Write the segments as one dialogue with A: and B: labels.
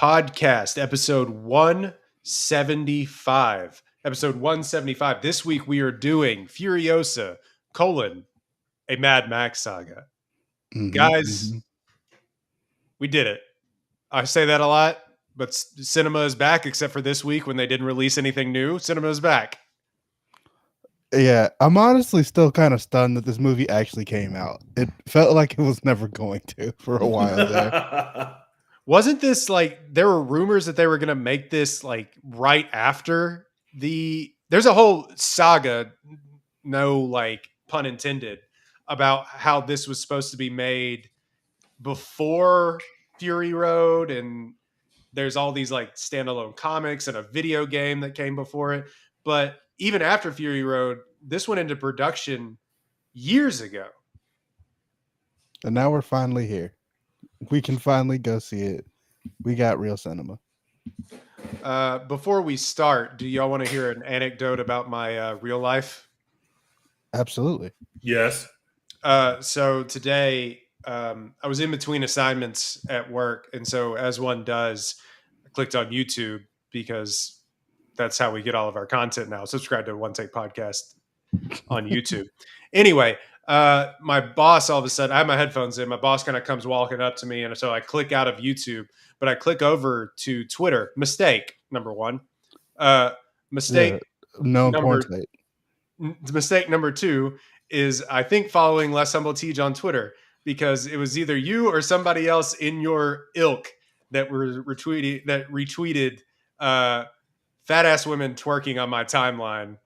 A: Podcast, episode 175. Episode 175. This week we are doing Furiosa, a Mad Max Saga. Guys, we did it. I say that a lot, but cinema is back, except for this week when they didn't release anything new. Cinema is back.
B: Yeah, I'm honestly still kind of stunned that this movie actually came out. It felt like it was never going to for a while there.
A: Wasn't this like, there were rumors that they were going to make this like right after there's a whole saga, no like pun intended, about how this was supposed to be made before Fury Road, and there's all these like standalone comics and a video game that came before it. But even after Fury Road, this went into production years ago.
B: And now we're finally here. We can finally go see it. We got real cinema.
A: Before we start, do y'all want to hear an anecdote about my real life?
B: Absolutely.
C: Yes.
A: So today, I was in between assignments at work. And so as one does, I clicked on YouTube because that's how we get all of our content now. Subscribe to One Take Podcast on YouTube. Anyway, my boss, all of a sudden, I have my headphones in. My boss kind of comes walking up to me. And so I click out of YouTube, but I click over to Twitter. Mistake, number one. Mistake.
B: Yeah, no important.
A: Mistake number two is, I think, following Less Humble Tej on Twitter, because it was either you or somebody else in your ilk that retweeted fat ass women twerking on my timeline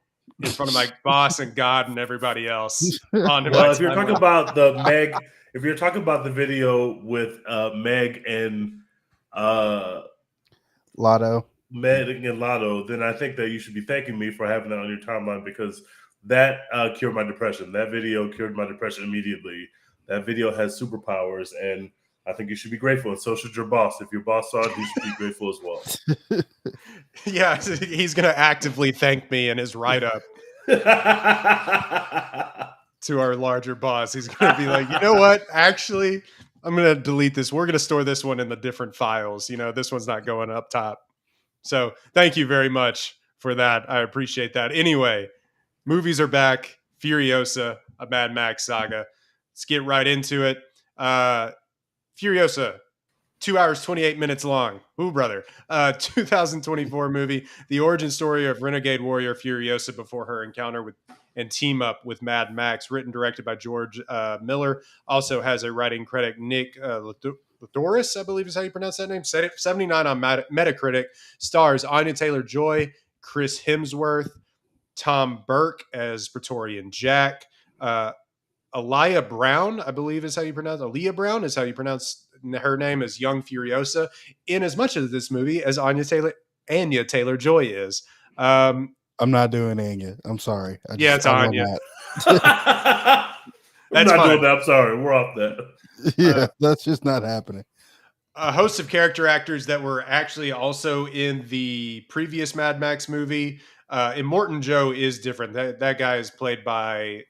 A: in front of my boss and God and everybody else.
C: Well, if you're talking about if you're talking about the video with Meg and
B: Lotto,
C: then I think that you should be thanking me for having that on your timeline, because that cured my depression. That video cured my depression immediately. That video has superpowers, and I think you should be grateful. And so should your boss. If your boss saw it, he should be grateful as well.
A: Yeah, he's going to actively thank me in his write-up to our larger boss. He's going to be like, you know what? Actually, I'm going to delete this. We're going to store this one in the different files. You know, this one's not going up top. So thank you very much for that. I appreciate that. Anyway, movies are back. Furiosa, a Mad Max Saga. Let's get right into it. Furiosa, 2 hours, 28 minutes long. Ooh, brother. 2024 movie. The origin story of renegade warrior Furiosa before her encounter with and team up with Mad Max. Written, directed by George Miller. Also has a writing credit, Nick Ladoris, I believe is how you pronounce that name. 79 on Metacritic. Stars Anya Taylor-Joy, Chris Hemsworth, Tom Burke as Praetorian Jack, Aaliyah Brown, I believe is how you pronounce. Aaliyah Brown is how you pronounce her name, as young Furiosa, in as much of this movie as Anya Taylor-Joy is.
B: I'm not doing Anya. I'm sorry.
A: It's Anya.
C: I'm not doing that. I'm sorry. We're off that.
B: Yeah, that's just not happening.
A: A host of character actors that were actually also in the previous Mad Max movie. Immortan Joe is different. That guy is played by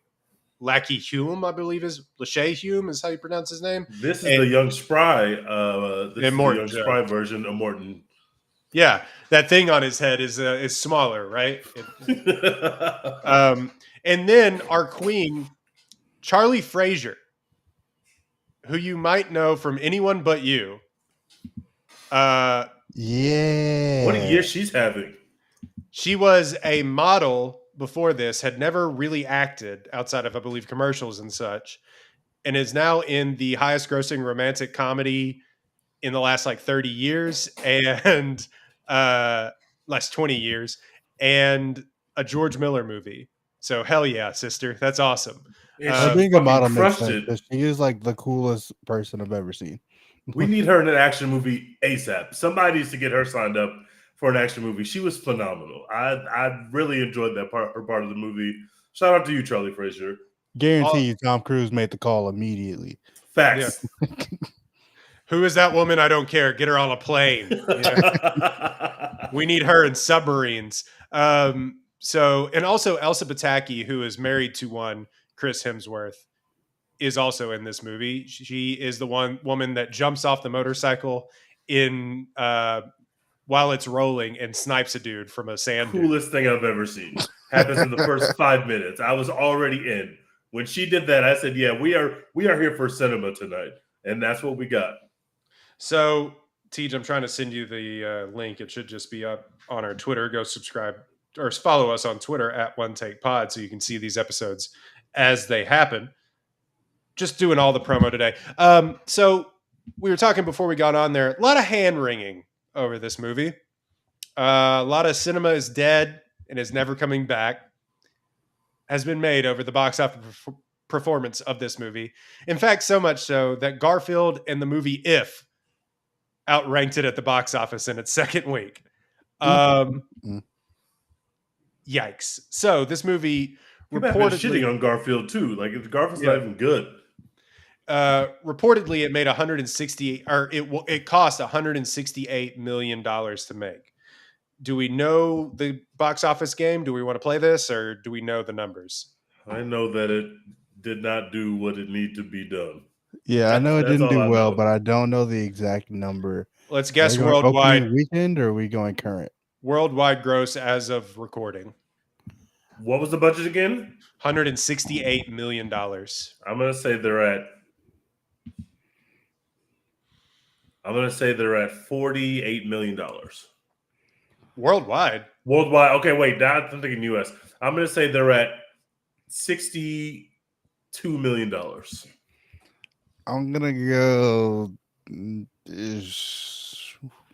A: Lackey Hume, I believe Lachey Hume is how you pronounce his name.
C: This is the Young Spry. This is the Young Spry version of Morton.
A: Yeah, that thing on his head is smaller, right? And then our queen, Charlie Frazier, who you might know from Anyone But You.
B: Yeah.
C: What a year she's having.
A: She was a model before this, had never really acted outside of, I believe, commercials and such, and is now in the highest grossing romantic comedy in the last like 30 years and last 20 years, and a George Miller movie. So hell yeah, sister. That's awesome.
B: Being a model makes sense. She is like the coolest person I've ever seen.
C: We need her in an action movie ASAP. Somebody needs to get her signed up for an action movie. She was phenomenal. I really enjoyed her part of the movie. Shout out to you, Charlie Frazier.
B: Guarantee you Tom Cruise made the call immediately.
C: Facts.
A: Yeah. Who is that woman? I don't care. Get her on a plane. We need her in submarines. And also Elsa Pataki, who is married to one Chris Hemsworth, is also in this movie. She is the one woman that jumps off the motorcycle in while it's rolling and snipes a dude from a sand dune.
C: Coolest thing I've ever seen. Happens in the first 5 minutes. I was already in. When she did that, I said, "Yeah, we are here for cinema tonight," and that's what we got.
A: So, Tej, I'm trying to send you the link. It should just be up on our Twitter. Go subscribe or follow us on Twitter at One Take Pod so you can see these episodes as they happen. Just doing all the promo today. So we were talking before we got on there. A lot of hand wringing over this movie. A lot of cinema is dead and is never coming back. Has been made over the box office performance of this movie. In fact, so much so that Garfield and the movie If outranked it at the box office in its second week. Yikes. So this movie
C: reportedly shitting on Garfield too. Like Garfield's not even good.
A: Reportedly, it made 168, or it cost $168 million to make. Do we know the box office game? Do we want to play this, or do we know the numbers?
C: I know that it did not do what it needed to be done.
B: Yeah, I know it didn't do well, but I don't know the exact number.
A: Let's guess worldwide.
B: Weekend, or are we going current?
A: Worldwide gross as of recording.
C: What was the budget again?
A: $168 million.
C: I'm going to say they're at $48 million.
A: Worldwide?
C: Worldwide. Okay, wait. Now I'm thinking U.S. I'm going to say they're at $62 million.
B: I'm going to go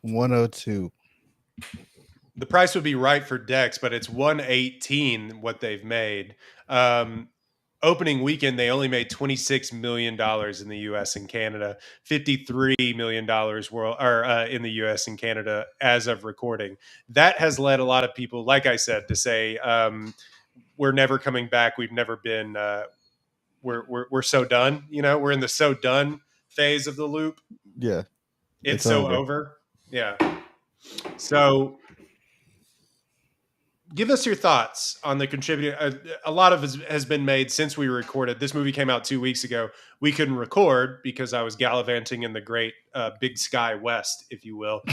B: 102.
A: The price would be right for Dex, but it's 118 what they've made. Opening weekend, they only made $26 million in the U.S. and Canada, $53 million in the U.S. and Canada as of recording. That has led a lot of people, like I said, to say we're never coming back. We've never been. We're so done. You know, we're in the so done phase of the loop.
B: Yeah,
A: it's so over. Yeah. So, give us your thoughts on the contributor. A lot of it has been made since we recorded. This movie came out 2 weeks ago. We couldn't record because I was gallivanting in the great big sky west, if you will.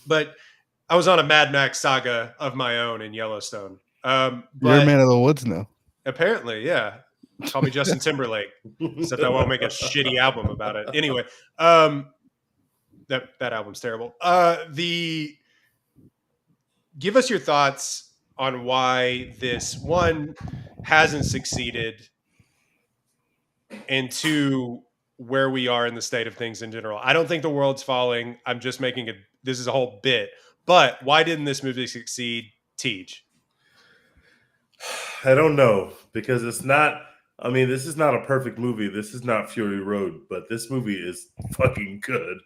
A: But I was on a Mad Max Saga of my own in Yellowstone. You're
B: a man of the woods now.
A: Apparently, yeah. Call me Justin Timberlake. Except I won't make a shitty album about it. Anyway, that album's terrible. Give us your thoughts on why this, one, hasn't succeeded, and two, where we are in the state of things in general. I don't think the world's falling. I'm just making this is a whole bit. But why didn't this movie succeed, Tej?
C: I don't know, because it's not, I mean, this is not a perfect movie. This is not Fury Road, but this movie is fucking good.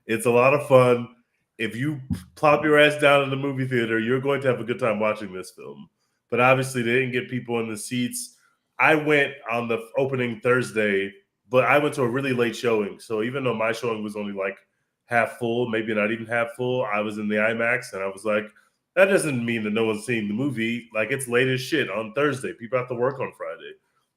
C: It's a lot of fun. If you plop your ass down in the movie theater, you're going to have a good time watching this film. But obviously, they didn't get people in the seats. I went on the opening Thursday, but I went to a really late showing. So even though my showing was only like half full, maybe not even half full, I was in the IMAX, and I was like, that doesn't mean that no one's seeing the movie. Like, it's late as shit on Thursday. People have to work on Friday.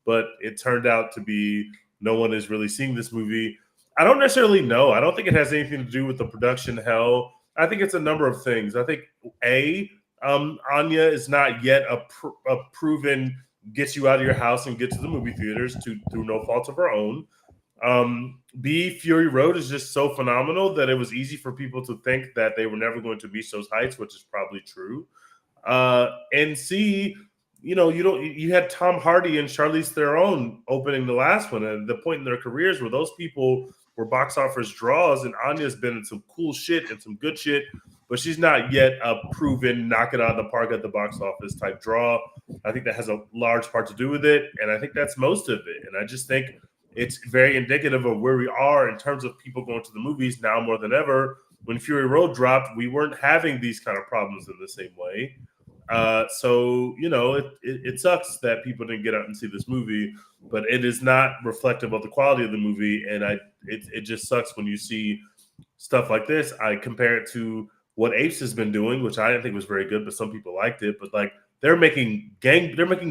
C: But it turned out to be no one is really seeing this movie. I don't necessarily know. I don't think it has anything to do with the production hell. I think it's a number of things. I think, Anya is not yet a proven get you out of your house and get to the movie theaters through no fault of her own. B, Fury Road is just so phenomenal that it was easy for people to think that they were never going to reach those heights, which is probably true. And C, you had Tom Hardy and Charlize Theron opening the last one, and the point in their careers where those people were box office draws, and Anya's been in some cool shit and some good shit, but she's not yet a proven knock it out of the park at the box office type draw. I think that has a large part to do with it, and I think that's most of it. And I just think it's very indicative of where we are in terms of people going to the movies now more than ever. When Fury Road dropped, we weren't having these kind of problems in the same way. So it sucks that people didn't get out and see this movie, but it is not reflective of the quality of the movie. And it just sucks when you see stuff like this. I compare it to what Apes has been doing, which I didn't think was very good, but some people liked it. But like they're making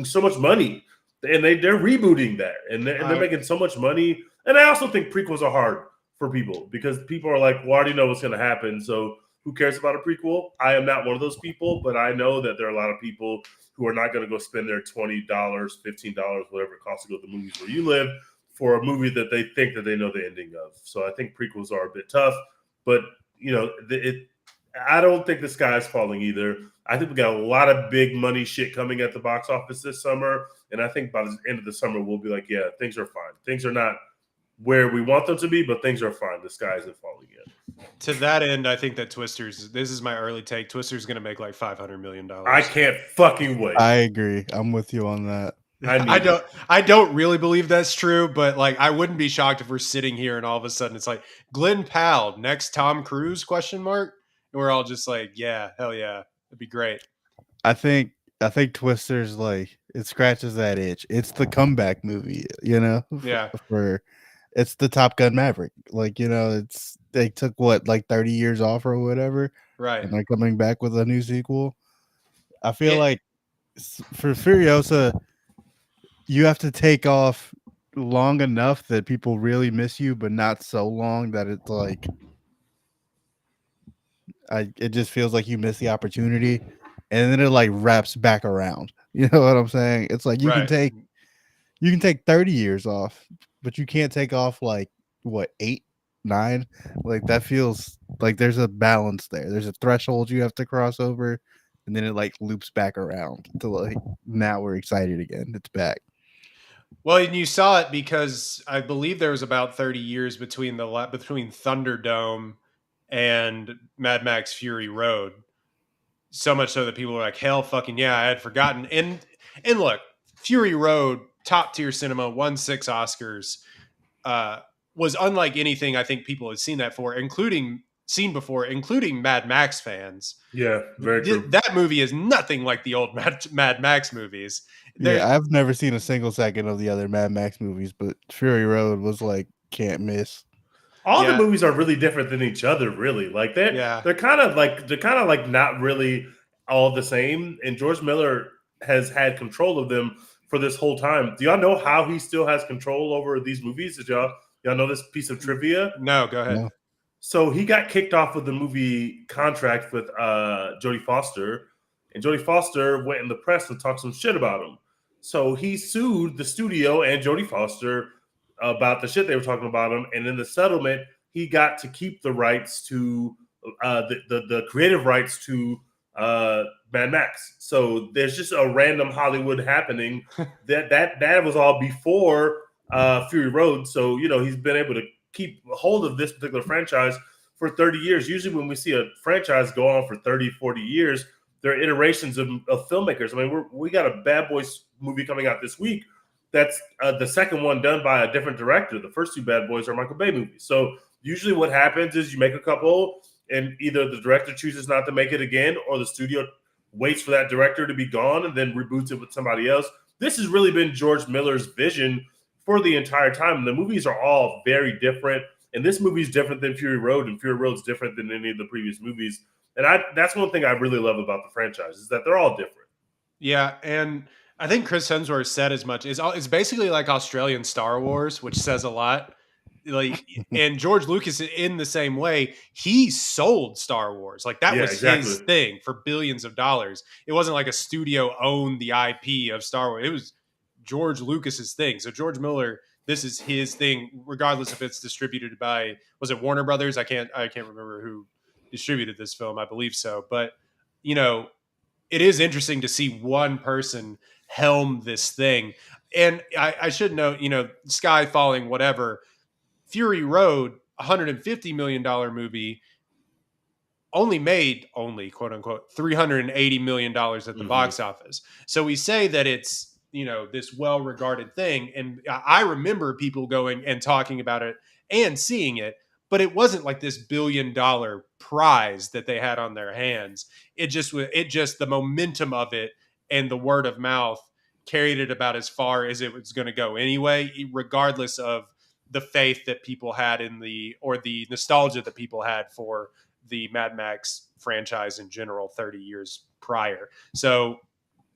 C: so much money, and they're rebooting that, and they're making so much money. And I also think prequels are hard for people because people are like, well, I already know what's going to happen. So who cares about a prequel? I am not one of those people, but I know that there are a lot of people who are not going to go spend their $20, $15, whatever it costs to go to the movies where you live for a movie that they think that they know the ending of. So I think prequels are a bit tough, but I don't think the sky is falling either. I think we got a lot of big money shit coming at the box office this summer, and I think by the end of the summer we'll be like, yeah, things are fine. Things are not where we want them to be, but things are fine. The sky isn't falling yet.
A: To that end, I think that Twisters. This is my early take. Twisters going to make like $500 million.
C: I can't fucking wait.
B: I agree. I'm with you on that.
A: I don't really believe that's true, but like I wouldn't be shocked if we're sitting here and all of a sudden it's like Glenn Powell next Tom Cruise ? And we're all just like, yeah, hell yeah, it'd be great.
B: I think Twisters, like, it scratches that itch. It's the comeback movie,
A: Yeah.
B: It's the Top Gun Maverick. Like, they took like 30 years off or whatever,
A: Right.
B: and they're coming back with a new sequel. I feel like for Furiosa, you have to take off long enough that people really miss you, but not so long that it's like it just feels like you miss the opportunity, and then it like wraps back around. You know what I'm saying? It's like you can take 30 years off, but you can't take off like what 8, 9. Like that feels like there's a balance there. There's a threshold you have to cross over, and then it like loops back around to like now we're excited again. It's back.
A: Well, and you saw it because I believe there was about 30 years between Thunderdome and Mad Max Fury Road. So much so that people were like, hell fucking yeah, I had forgotten. And look, Fury Road, top tier cinema, won 6 Oscars, was unlike anything I think people had seen before, including Mad Max fans.
C: Yeah, very true.
A: That movie is nothing like the old Mad Max movies.
B: I've never seen a single second of the other Mad Max movies, but Fury Road was like can't miss.
C: All the movies are really different than each other, really. Like they're kind of like not really all the same. And George Miller has had control of them for this whole time. Do y'all know how he still has control over these movies? Did y'all know this piece of trivia?
A: No, go ahead. No.
C: So he got kicked off of the movie contract with Jodie Foster, and Jodie Foster went in the press and talked some shit about him. So he sued the studio and Jodie Foster about the shit they were talking about him, and in the settlement, he got to keep the rights to the creative rights to Mad Max. So there's just a random Hollywood happening that was all before Fury Road. So he's been able to keep hold of this particular franchise for 30 years. Usually when we see a franchise go on for 30, 40 years, there are iterations of filmmakers. I mean, we got a Bad Boys movie coming out this week. That's the second one done by a different director. The first 2 Bad Boys are Michael Bay movies. So usually what happens is you make a couple and either the director chooses not to make it again or the studio waits for that director to be gone and then reboots it with somebody else. This has really been George Miller's vision for the entire time. The movies are all very different. And this movie is different than Fury Road, and Fury Road is different than any of the previous movies. And that's one thing I really love about the franchise is that they're all different.
A: Yeah, and I think Chris Hemsworth said as much. It's basically like Australian Star Wars, which says a lot. Like, and George Lucas in the same way, he sold Star Wars. Like that was his thing for billions of dollars. It wasn't like a studio owned the IP of Star Wars. It was George Lucas's thing. So George Miller, this is his thing, regardless if it's distributed by, was it Warner Brothers? I can't remember who distributed this film. I believe so. But, it is interesting to see one person helm this thing. And I should note, sky falling, whatever. Fury Road, $150 million movie, only made quote unquote $380 million at the box office. So we say that it's this well-regarded thing, and I remember people going and talking about it and seeing it, but it wasn't like this $1 billion prize that they had on their hands. It just the momentum of it and the word of mouth carried it about as far as it was going to go anyway, regardless of the faith that people had or the nostalgia that people had for the Mad Max franchise in general 30 years prior. So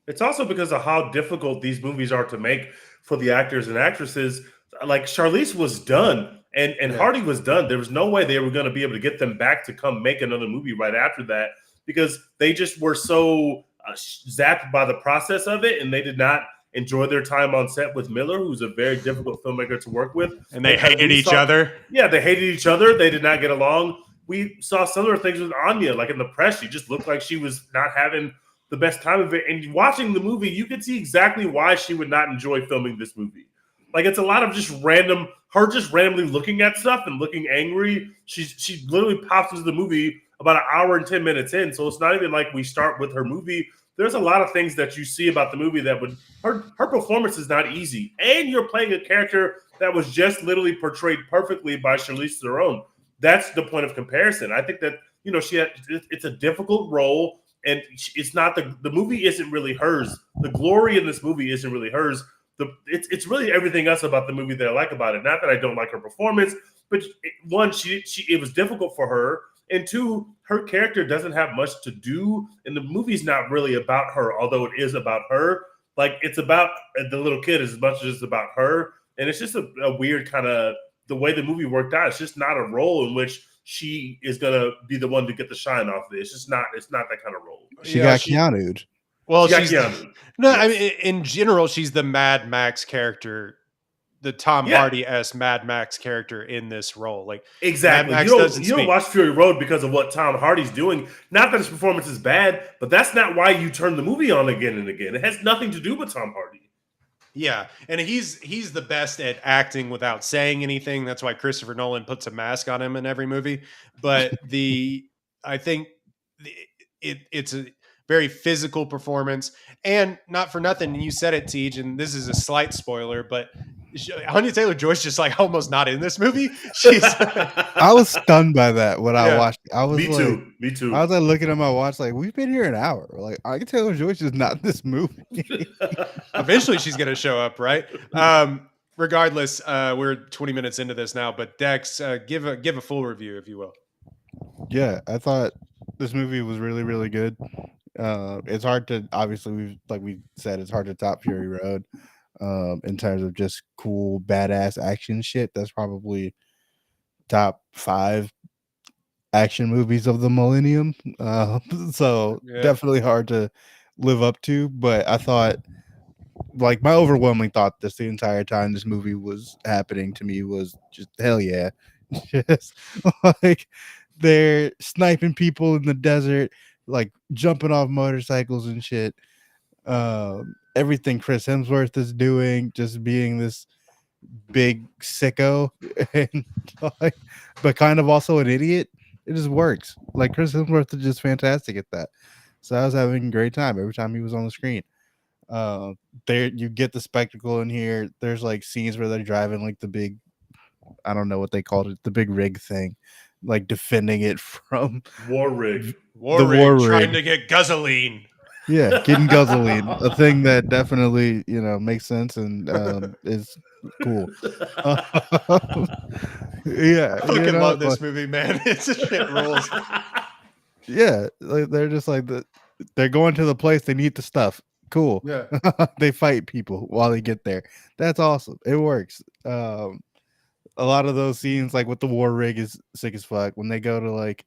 C: it's also because of how difficult these movies are to make for the actors and actresses. Like Charlize was done And Hardy was done. There was no way they were going to be able to get them back to come make another movie right after that, because they just were so zapped by the process of it, and they did not enjoy their time on set with Miller, who's a very difficult filmmaker to work with.
A: And they hated each other.
C: Yeah, they hated each other. They did not get along. We saw similar things with Anya. Like in the press, she just looked like she was not having the best time of it. And watching the movie, you could see exactly why she would not enjoy filming this movie. Like it's a lot of just randomly looking at stuff and looking angry. She literally pops into the movie about an hour and 10 minutes in. So it's not even like we start with her movie. There's a lot of things that you see about the movie that would her performance is not easy. And you're playing a character that was just literally portrayed perfectly by Charlize Theron. That's the point of comparison. I think that, it's a difficult role, and it's not the movie isn't really hers. The glory in this movie isn't really hers. It's really everything else about the movie that I like about it. Not that I don't like her performance, but one, it was difficult for her, and two, her character doesn't have much to do, and the movie's not really about her, although it is about her. Like it's about the little kid as much as it's about her, and it's just a weird kind of the way the movie worked out. It's just not a role in which she is gonna be the one to get the shine off of it. It's just not. It's not that kind of role.
B: She got Keanu'd.
A: Well,
C: she's Keanu.
A: No, yes. I mean, in general, she's the Mad Max character, the Tom Hardy-esque Mad Max character in this role. Like
C: exactly,
A: Mad Max
C: you don't watch Fury Road because of what Tom Hardy's doing. Not that his performance is bad, but that's not why you turn the movie on again and again. It has nothing to do with Tom Hardy.
A: Yeah, and he's the best at acting without saying anything. That's why Christopher Nolan puts a mask on him in every movie. But I think it's a very physical performance, and not for nothing. You said it, Tej, and this is a slight spoiler, but Anya Taylor-Joy's just like almost not in this movie.
B: I was stunned by that when I watched it. I was
C: Me too.
B: I was like looking at my watch, like we've been here an hour. Like Anya Taylor-Joy's just not in this movie.
A: Eventually, she's going to show up, right? Regardless, we're 20 minutes into this now, but Dex, give a full review, if you will.
B: Yeah, I thought this movie was really, really good. It's hard to obviously we said it's hard to top Fury Road. In terms of just cool, badass action shit, that's probably top 5 action movies of the millennium. So definitely hard to live up to. But I thought, like, my overwhelming thought the entire time this movie was happening to me was just hell yeah, just like they're sniping people in the desert, like jumping off motorcycles and shit. Everything Chris Hemsworth is doing, just being this big sicko, and but kind of also an idiot. It just works. Like Chris Hemsworth is just fantastic at that. So I was having a great time every time he was on the screen. There you get the spectacle in here. There's like scenes where they're driving like the big, I don't know what they called it, the big rig thing, like defending it from
C: war rig.
A: War rig trying to get gasoline.
B: Yeah, getting gasoline, a thing that definitely makes sense and is cool. Yeah,
A: I fucking love this movie, man. It's a shit rules.
B: Yeah, like, they're just like they're going to the place. They need the stuff. Cool.
A: Yeah,
B: they fight people while they get there. That's awesome. It works. A lot of those scenes, like with the war rig, is sick as fuck. When they go to like.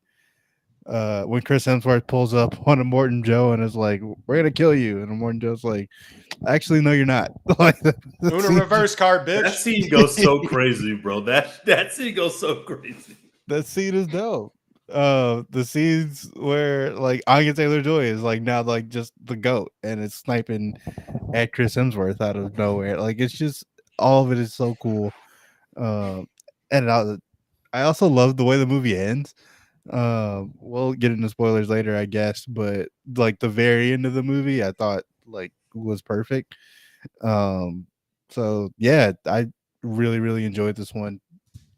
B: When Chris Hemsworth pulls up on a Morton Joe and is like, "We're gonna kill you," and Morton Joe's like, "Actually, no, you're not." Like,
A: Uno reverse card, bitch.
C: That scene goes so crazy, bro. That scene goes so crazy.
B: That scene is dope. The scenes where like Anya Taylor-Joy is like now like just the GOAT and it's sniping at Chris Hemsworth out of nowhere. Like it's just all of it is so cool. And I also love the way the movie ends. We'll get into spoilers later, I guess, but like the very end of the movie I thought like was perfect. So yeah, I really, really enjoyed this one.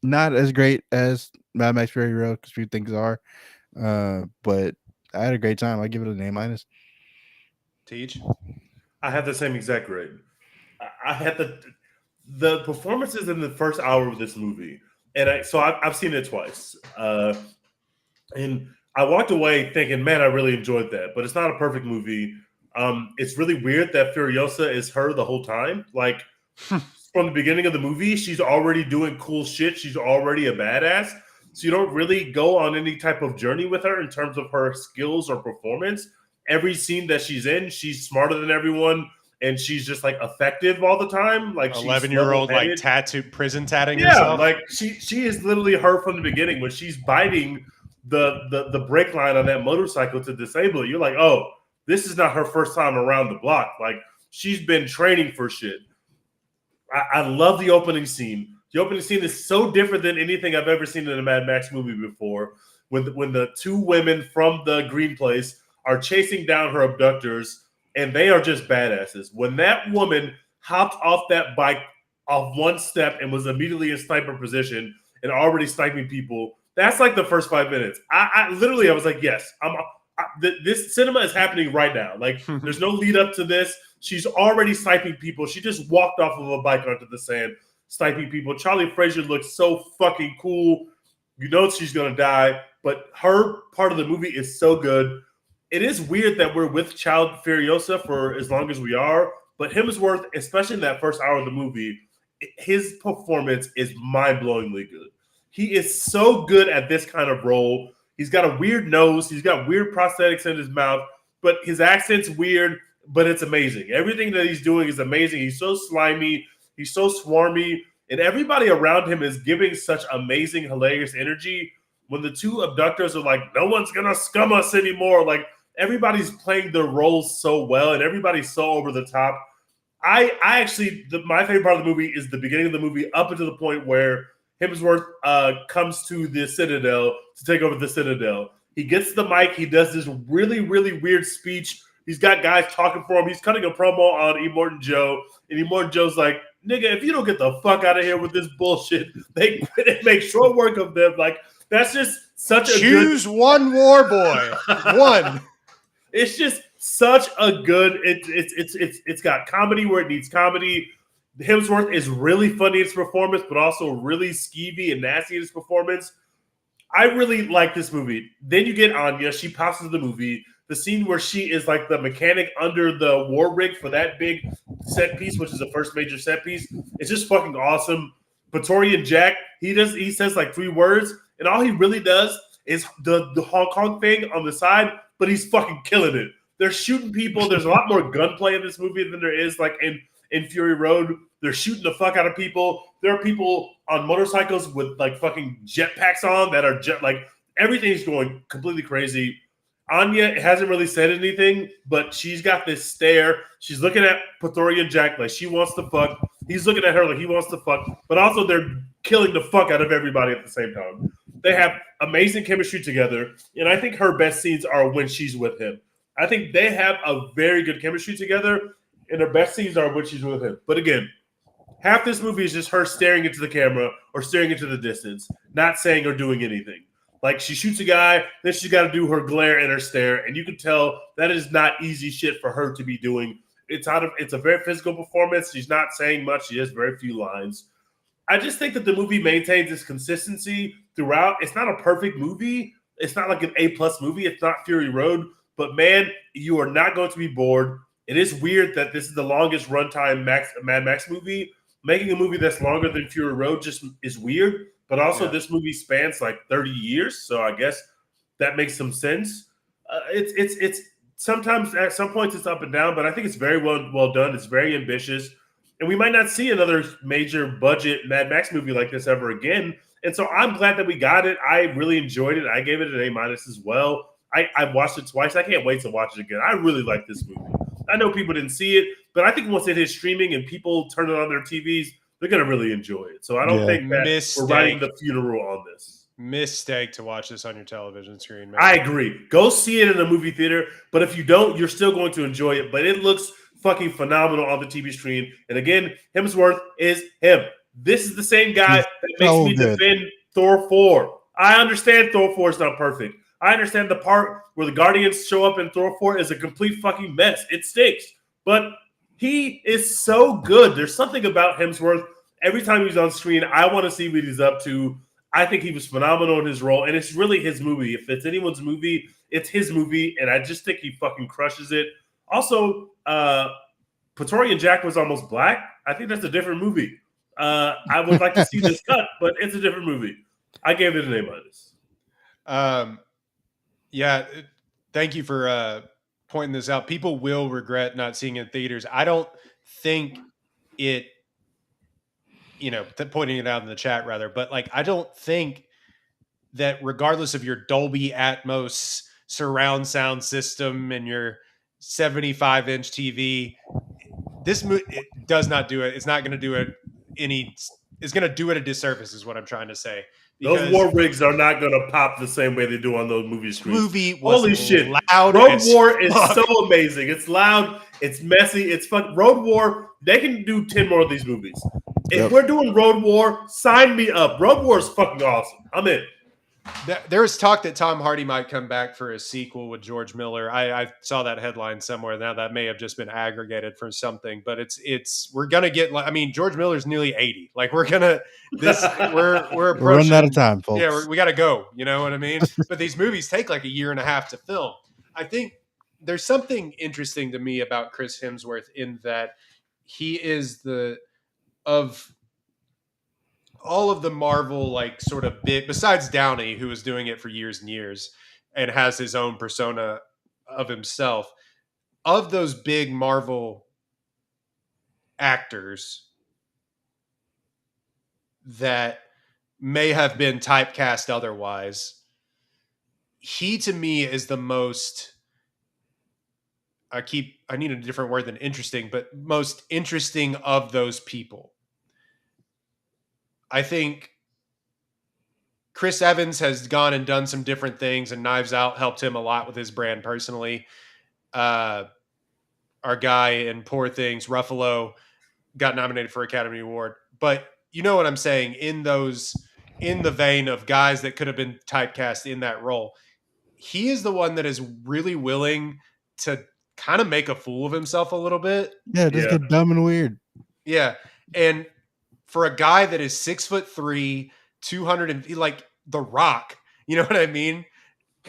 B: Not as great as Mad Max Fury Road because few things are, but I had a great time. I give it an A-.
A: Teach.
C: I had the same exact grade. I had the performances in the first hour of this movie, and I've seen it twice. And I walked away thinking, man, I really enjoyed that. But it's not a perfect movie. It's really weird that Furiosa is her the whole time. Like, from the beginning of the movie, she's already doing cool shit. She's already a badass. So you don't really go on any type of journey with her in terms of her skills or performance. Every scene that she's in, she's smarter than everyone, and she's just like effective all the time. Like
A: 11-year-old like prison tatting
C: yeah,
A: herself.
C: like she is literally her from the beginning. When she's biting the brake line on that motorcycle to disable it, you're like, oh, this is not her first time around the block. Like she's been training for shit. I love the opening scene. The opening scene is so different than anything I've ever seen in a Mad Max movie before. When the two women from the green place are chasing down her abductors, and they are just badasses. When that woman hopped off that bike off one step and was immediately in sniper position and already sniping people, that's like the first 5 minutes. I literally, I was like, yes, this cinema is happening right now. Like, there's no lead up to this. She's already sniping people. She just walked off of a bike onto the sand, sniping people. Charlie Fraser looks so fucking cool. You know she's gonna die, but her part of the movie is so good. It is weird that we're with Child Furiosa for as long as we are, but Hemsworth, especially in that first hour of the movie, his performance is mind-blowingly good. He is so good at this kind of role. He's got a weird nose. He's got weird prosthetics in his mouth, but his accent's weird, but it's amazing. Everything that he's doing is amazing. He's so slimy. He's so swarmy, and everybody around him is giving such amazing, hilarious energy. When the two abductors are like, no one's going to scum us anymore, like, everybody's playing their roles so well, and everybody's so over the top. I actually, my favorite part of the movie is the beginning of the movie up until the point where Hemsworth comes to the Citadel to take over the Citadel. He gets the mic. He does this really, really weird speech. He's got guys talking for him. He's cutting a promo on Immortan Joe, and Immortan Joe's like, nigga, if you don't get the fuck out of here with this bullshit, they quit and make short work of them. Like, that's just such a
A: Choose one war boy. One.
C: It's just such a good. It's got comedy where it needs comedy. Hemsworth is really funny in his performance, but also really skeevy and nasty in his performance. I really like this movie. Then you get Anya. She pops into the movie. The scene where she is like the mechanic under the war rig for that big set piece, which is the first major set piece. It's just fucking awesome. Praetorian Jack, he says like 3 words, and all he really does is the Hong Kong thing on the side, but he's fucking killing it. They're shooting people. There's a lot more gunplay in this movie than there is like in Fury Road. They're shooting the fuck out of people. There are people on motorcycles with like fucking jetpacks on that are like everything's going completely crazy. Anya hasn't really said anything, but she's got this stare. She's looking at Praetorian Jack like she wants to fuck. He's looking at her like he wants to fuck. But also they're killing the fuck out of everybody at the same time. They have amazing chemistry together, and I think her best scenes are when she's with him. I think they have a very good chemistry together, and her best scenes are when she's with him. But again, half this movie is just her staring into the camera or staring into the distance, not saying or doing anything. Like, she shoots a guy, then she's got to do her glare and her stare, and you can tell that is not easy shit for her to be doing. It's a very physical performance. She's not saying much. She has very few lines. I just think that the movie maintains this consistency throughout. It's not a perfect movie. It's not like an A+ movie. It's not Fury Road. But, man, you are not going to be bored. It is weird that this is the longest runtime Mad Max movie. Making a movie that's longer than Fury Road just is weird. But also, This movie spans like 30 years, so I guess that makes some sense. It's sometimes at some points it's up and down, but I think it's very well done. It's very ambitious, and we might not see another major budget Mad Max movie like this ever again. And so I'm glad that we got it. I really enjoyed it. I gave it an A- as well. I watched it twice. I can't wait to watch it again. I really like this movie. I know people didn't see it, but I think once it hits streaming and people turn it on their TVs, they're going to really enjoy it. So I don't think that we're writing the funeral on this.
A: Mistake to watch this on your television screen, man.
C: I agree. Go see it in a movie theater. But if you don't, you're still going to enjoy it. But it looks fucking phenomenal on the TV screen. And again, Hemsworth is him. This is the same guy that makes me defend Thor 4. I understand Thor 4 is not perfect. I understand the part where the Guardians show up in Thor 4 is a complete fucking mess. It stinks. But he is so good. There's something about Hemsworth. Every time he's on screen, I want to see what he's up to. I think he was phenomenal in his role, and it's really his movie. If it's anyone's movie, it's his movie, and I just think he fucking crushes it. Also, Praetorian Jack was almost black. I think that's a different movie. I would like to see this cut, but it's a different movie. I gave it an A-.
A: Yeah, thank you for pointing this out. People will regret not seeing it in theaters. I don't think it, pointing it out in the chat rather, but like, I don't think that regardless of your Dolby Atmos surround sound system and your 75-inch TV, this movie does not do it. It's not going to do it any. It's going to do it a disservice, is what I'm trying to say.
C: Those
A: Because
C: war rigs are not going to pop the same way they do on those movie screens.
A: Movie was
C: Holy shit!
A: Loud
C: Road War is
A: fuck.
C: so amazing. It's loud. It's messy. It's fun. Road War. They can do 10 more of these movies. If we're doing Road War, sign me up. Road War is fucking awesome. I'm in.
A: There was talk that Tom Hardy might come back for a sequel with George Miller. I saw that headline somewhere. Now that may have just been aggregated for something, but we're gonna get. I mean, George Miller's nearly 80. Like we're approaching,
B: we're running out of time, folks.
A: Yeah, we got to go. You know what I mean? But these movies take like a year and a half to film. I think there's something interesting to me about Chris Hemsworth in that he is of all of the Marvel, like sort of big, besides Downey, who was doing it for years and years and has his own persona of himself, of those big Marvel actors that may have been typecast otherwise, he to me is the most, I need a different word than interesting, but most interesting of those people. I think Chris Evans has gone and done some different things, and Knives Out helped him a lot with his brand personally. Our guy in Poor Things, Ruffalo, got nominated for Academy Award. But you know what I'm saying? In the vein of guys that could have been typecast in that role, he is the one that is really willing to kind of make a fool of himself a little bit.
B: Yeah, just get dumb and weird.
A: Yeah. And for a guy that is 6'3", 200 and like The Rock, you know what I mean?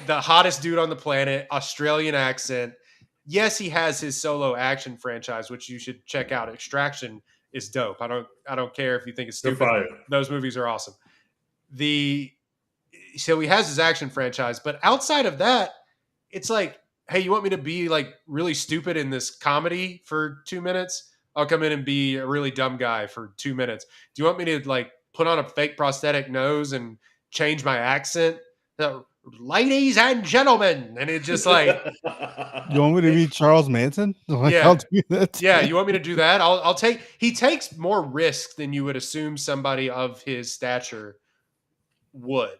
A: The hottest dude on the planet, Australian accent. Yes, he has his solo action franchise, which you should check out. Extraction is dope. I don't care if you think it's stupid. Those movies are awesome. So he has his action franchise, but outside of that, it's like, hey, you want me to be like really stupid in this comedy for 2 minutes? I'll come in and be a really dumb guy for 2 minutes. Do you want me to like put on a fake prosthetic nose and change my accent? Ladies and gentlemen, and it just like,
B: you want me to be Charles Manson? Like,
A: yeah,
B: I'll do that.
A: Yeah, you want me to do that? I'll take. He takes more risk than you would assume somebody of his stature would,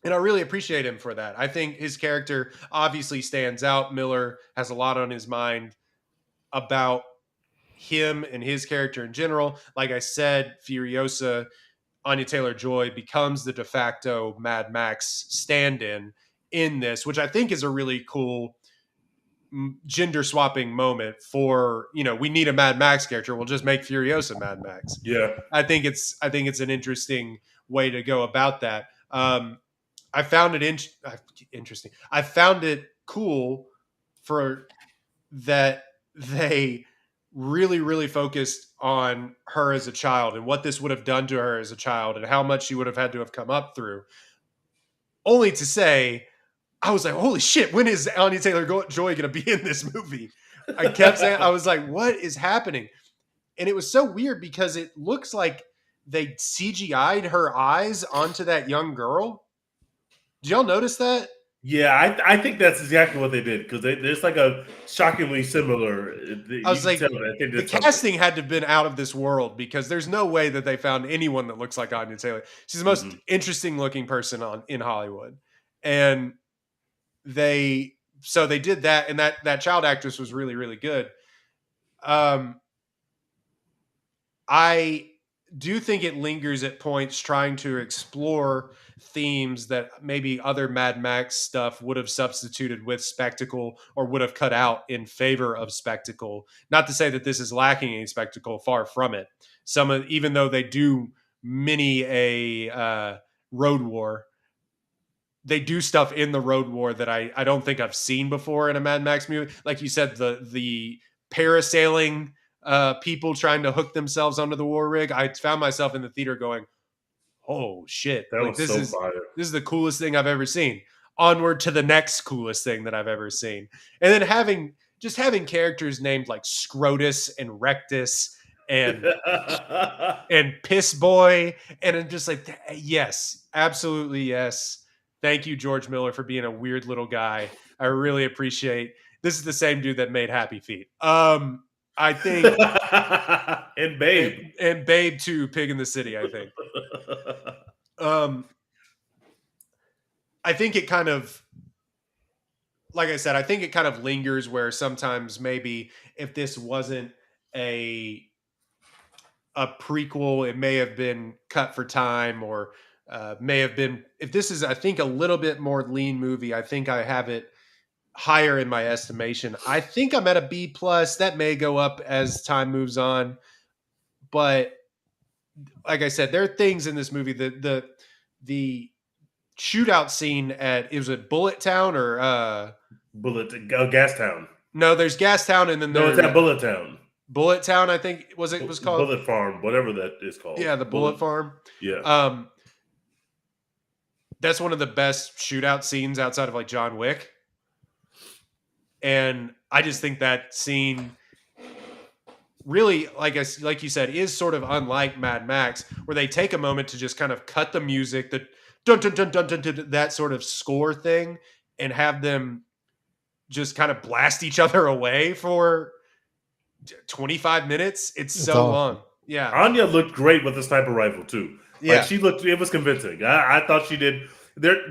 A: and I really appreciate him for that. I think his character obviously stands out. Miller has a lot on his mind about him and his character in general. Like I said, Furiosa, Anya Taylor-Joy becomes the de facto Mad Max stand-in in this, which I think is a really cool gender swapping moment for, we need a Mad Max character. We'll just make Furiosa Mad Max.
C: Yeah.
A: I think it's an interesting way to go about that. I found it interesting. I found it cool for that they really, really focused on her as a child and what this would have done to her as a child and how much she would have had to have come up through. Only to say, I was like, holy shit, when is Anya Taylor-Joy going to be in this movie? I kept saying, I was like, what is happening? And it was so weird because it looks like they CGI'd her eyes onto that young girl. Did y'all notice that?
C: Yeah, I think that's exactly what they did because there's like a shockingly similar.
A: I was like, the casting had to have been out of this world because there's no way that they found anyone that looks like Anya Taylor. She's the most interesting looking person in Hollywood. And they did that, and that child actress was really, really good. I do think it lingers at points trying to explore themes that maybe other Mad Max stuff would have substituted with spectacle or would have cut out in favor of spectacle. Not to say that this is lacking any spectacle, far from it. Even though they do many a road war, they do stuff in the road war that I don't think I've seen before in a Mad Max movie. Like you said, the parasailing people trying to hook themselves onto the war rig. I found myself in the theater going, "Oh shit!
C: That
A: Like
C: was so fire.
A: This is the coolest thing I've ever seen." Onward to the next coolest thing that I've ever seen, and then having characters named like Scrotus and Rectus and Piss Boy, and I'm just like, yes, absolutely yes. Thank you, George Miller, for being a weird little guy. I really appreciate. This is the same dude that made Happy Feet. I think,
C: and Babe,
A: and Babe too, Pig in the City. I think. I think it kind of, like I said, I think it kind of lingers where sometimes maybe if this wasn't a prequel, it may have been cut for time, or may have been, if this is, I think, a little bit more lean movie, I think I have it higher in my estimation. I think I'm at a B plus. That may go up as time moves on, but like I said, there are things in this movie, the shootout scene at, is it Bullet Town or
C: Gas Town?
A: No, there's Gas Town, and then
C: it's at Bullet Town.
A: Bullet Town, I think it was called
C: Bullet Farm, whatever that is called.
A: Yeah, the Bullet Farm.
C: Yeah.
A: That's one of the best shootout scenes outside of like John Wick. And I just think that scene really, like you said, is sort of unlike Mad Max, where they take a moment to just kind of cut the music, the dun dun dun dun dun, dun, that sort of score thing, and have them just kind of blast each other away for 25 minutes. It's so
B: awesome.
A: long. Yeah.
C: Anya looked great with the sniper rifle too.
A: Yeah.
C: Like it was convincing. I thought she did.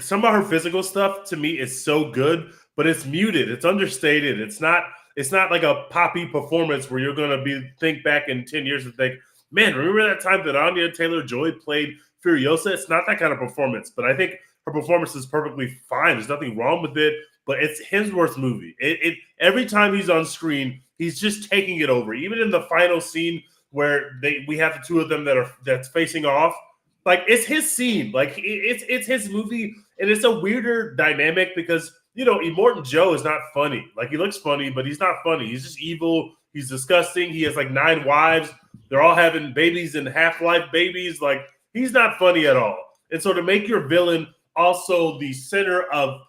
C: Some of her physical stuff to me is so good, but it's muted. It's understated. It's not like a poppy performance where you're going to think back in 10 years and think, man, remember that time that Anya Taylor-Joy played Furiosa? It's not that kind of performance, but I think her performance is perfectly fine. There's nothing wrong with it, but it's Hemsworth's movie. Every time he's on screen, he's just taking it over. Even in the final scene where we have the two of them that's facing off, like it's his scene. Like it's his movie, and it's a weirder dynamic because Immortan Joe is not funny. Like he looks funny, but he's not funny. He's just evil. He's disgusting. He has like 9 wives. They're all having babies and Half-Life babies. Like he's not funny at all. And so to make your villain also the center of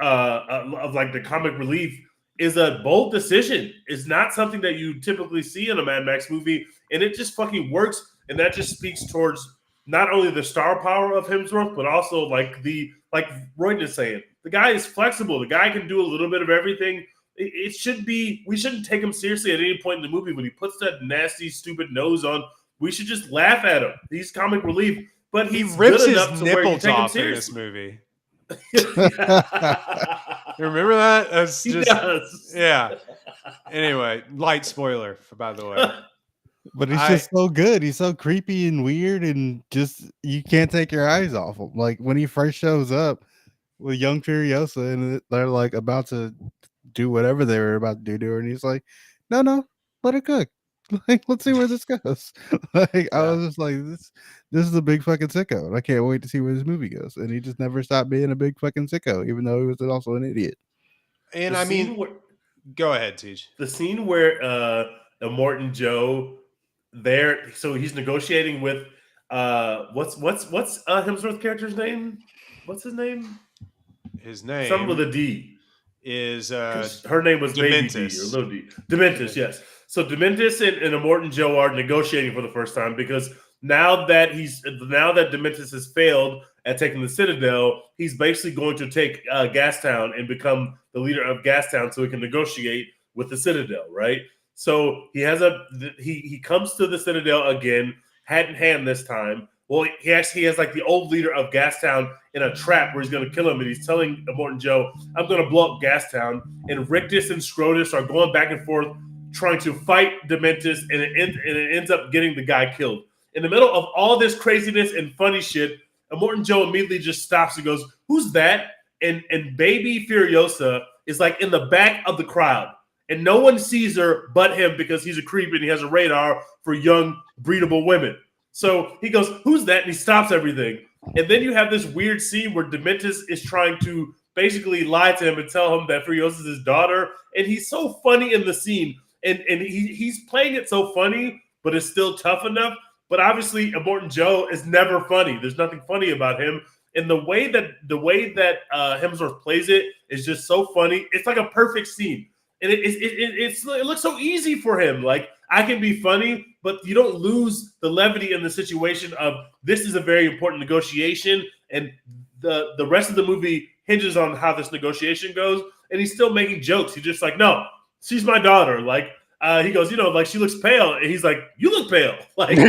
C: like the comic relief is a bold decision. It's not something that you typically see in a Mad Max movie, and it just fucking works. And that just speaks towards not only the star power of Hemsworth, but also like Royden is saying, the guy is flexible. The guy can do a little bit of everything. We shouldn't take him seriously at any point in the movie. When he puts that nasty, stupid nose on, we should just laugh at him. He's comic relief, but
A: he rips his nipples off in this movie. You remember that? That's
C: he
A: just,
C: does.
A: Yeah. Anyway, light spoiler, by the way.
B: But he's just so good. He's so creepy and weird, and just you can't take your eyes off him. Like when he first shows up with young Furiosa, and they're like about to do whatever they were about to do to her, and he's like, "No, let her cook. Like, let's see where this goes." I was just like, "This is a big fucking sicko, and I can't wait to see where this movie goes." And he just never stopped being a big fucking sicko, even though he was also an idiot.
A: And go ahead, Teach.
C: The scene where Immortan Joe so he's negotiating with what's Hemsworth character's name? What's his name?
A: His name,
C: something with a D,
A: is
C: her name was
A: Dementis.
C: Baby D or Little D. Dementis, yes. So Dementis and Immortan Joe are negotiating for the first time because now that Dementis has failed at taking the Citadel, he's basically going to take Gastown and become the leader of Gastown so he can negotiate with the Citadel, right? So he comes to the Citadel again, hat in hand this time. Well, he actually has like the old leader of Gastown in a trap where he's going to kill him, and he's telling Immortan Joe, "I'm going to blow up Gastown." And Rictus and Scrotus are going back and forth trying to fight Dementis, and it ends up getting the guy killed. In the middle of all this craziness and funny shit, Immortan Joe immediately just stops and goes, "Who's that?" And Baby Furiosa is like in the back of the crowd. And no one sees her but him because he's a creep and he has a radar for young, breedable women. So he goes, "Who's that?" And he stops everything. And then you have this weird scene where Dementis is trying to basically lie to him and tell him that Furiosa is his daughter. And he's so funny in the scene and he's playing it so funny, but it's still tough enough. But obviously, Immortan Joe is never funny. There's nothing funny about him. And the way that Hemsworth plays it is just so funny. It's like a perfect scene, and it looks so easy for him. Like, I can be funny, but you don't lose the levity in the situation of this is a very important negotiation, and the rest of the movie hinges on how this negotiation goes. And he's still making jokes. He's just like, no, she's my daughter. Like, he goes, like, she looks pale. And he's like, you look pale. Like,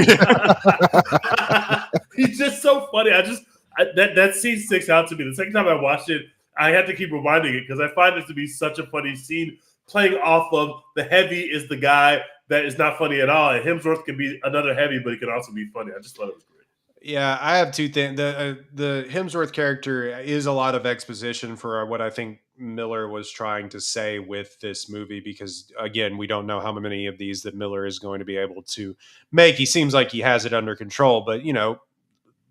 C: he's just so funny. That scene sticks out to me. The second time I watched it, I had to keep rewinding it because I find it to be such a funny scene, playing off of the heavy is the guy that is not funny at all. And Hemsworth can be another heavy, but he can also be funny. I just thought it was great.
A: Yeah, I have two things. The Hemsworth character is a lot of exposition for what I think Miller was trying to say with this movie, because again, we don't know how many of these that Miller is going to be able to make. He seems like he has it under control, but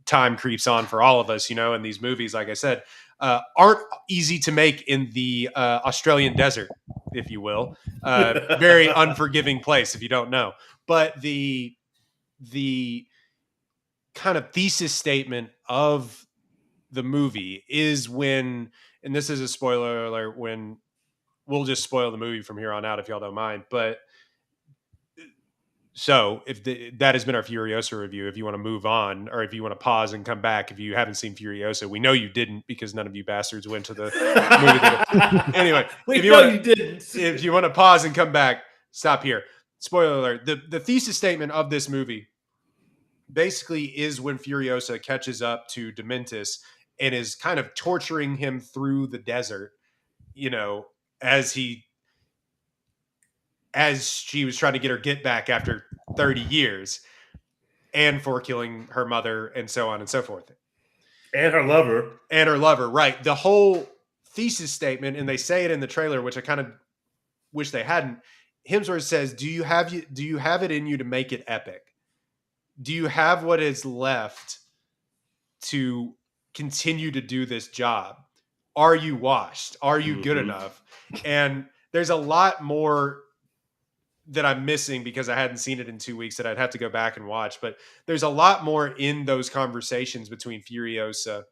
A: time creeps on for all of us, and these movies, like I said, aren't easy to make in the Australian desert, if you will. Very unforgiving place if you don't know. But the kind of thesis statement of the movie is when, and this is a spoiler alert, when we'll just spoil the movie from here on out if y'all don't mind. But so if that has been our Furiosa review, if you want to move on, or if you want to pause and come back, if you haven't seen Furiosa, we know you didn't because none of you bastards went to the movie theater. Anyway,
C: you didn't.
A: If you want to pause and come back, stop here. Spoiler alert. The thesis statement of this movie basically is when Furiosa catches up to Dementis and is kind of torturing him through the desert, as she was trying to get back after 30 years and for killing her mother and so on and so forth.
C: And her lover. Right.
A: The whole thesis statement, and they say it in the trailer, which I kind of wish they hadn't. Hemsworth says, do you have it in you to make it epic? Do you have what is left to continue to do this job? Are you washed? Are you good enough? And there's a lot more that I'm missing because I hadn't seen it in 2 weeks that I'd have to go back and watch. But there's a lot more in those conversations between Furiosa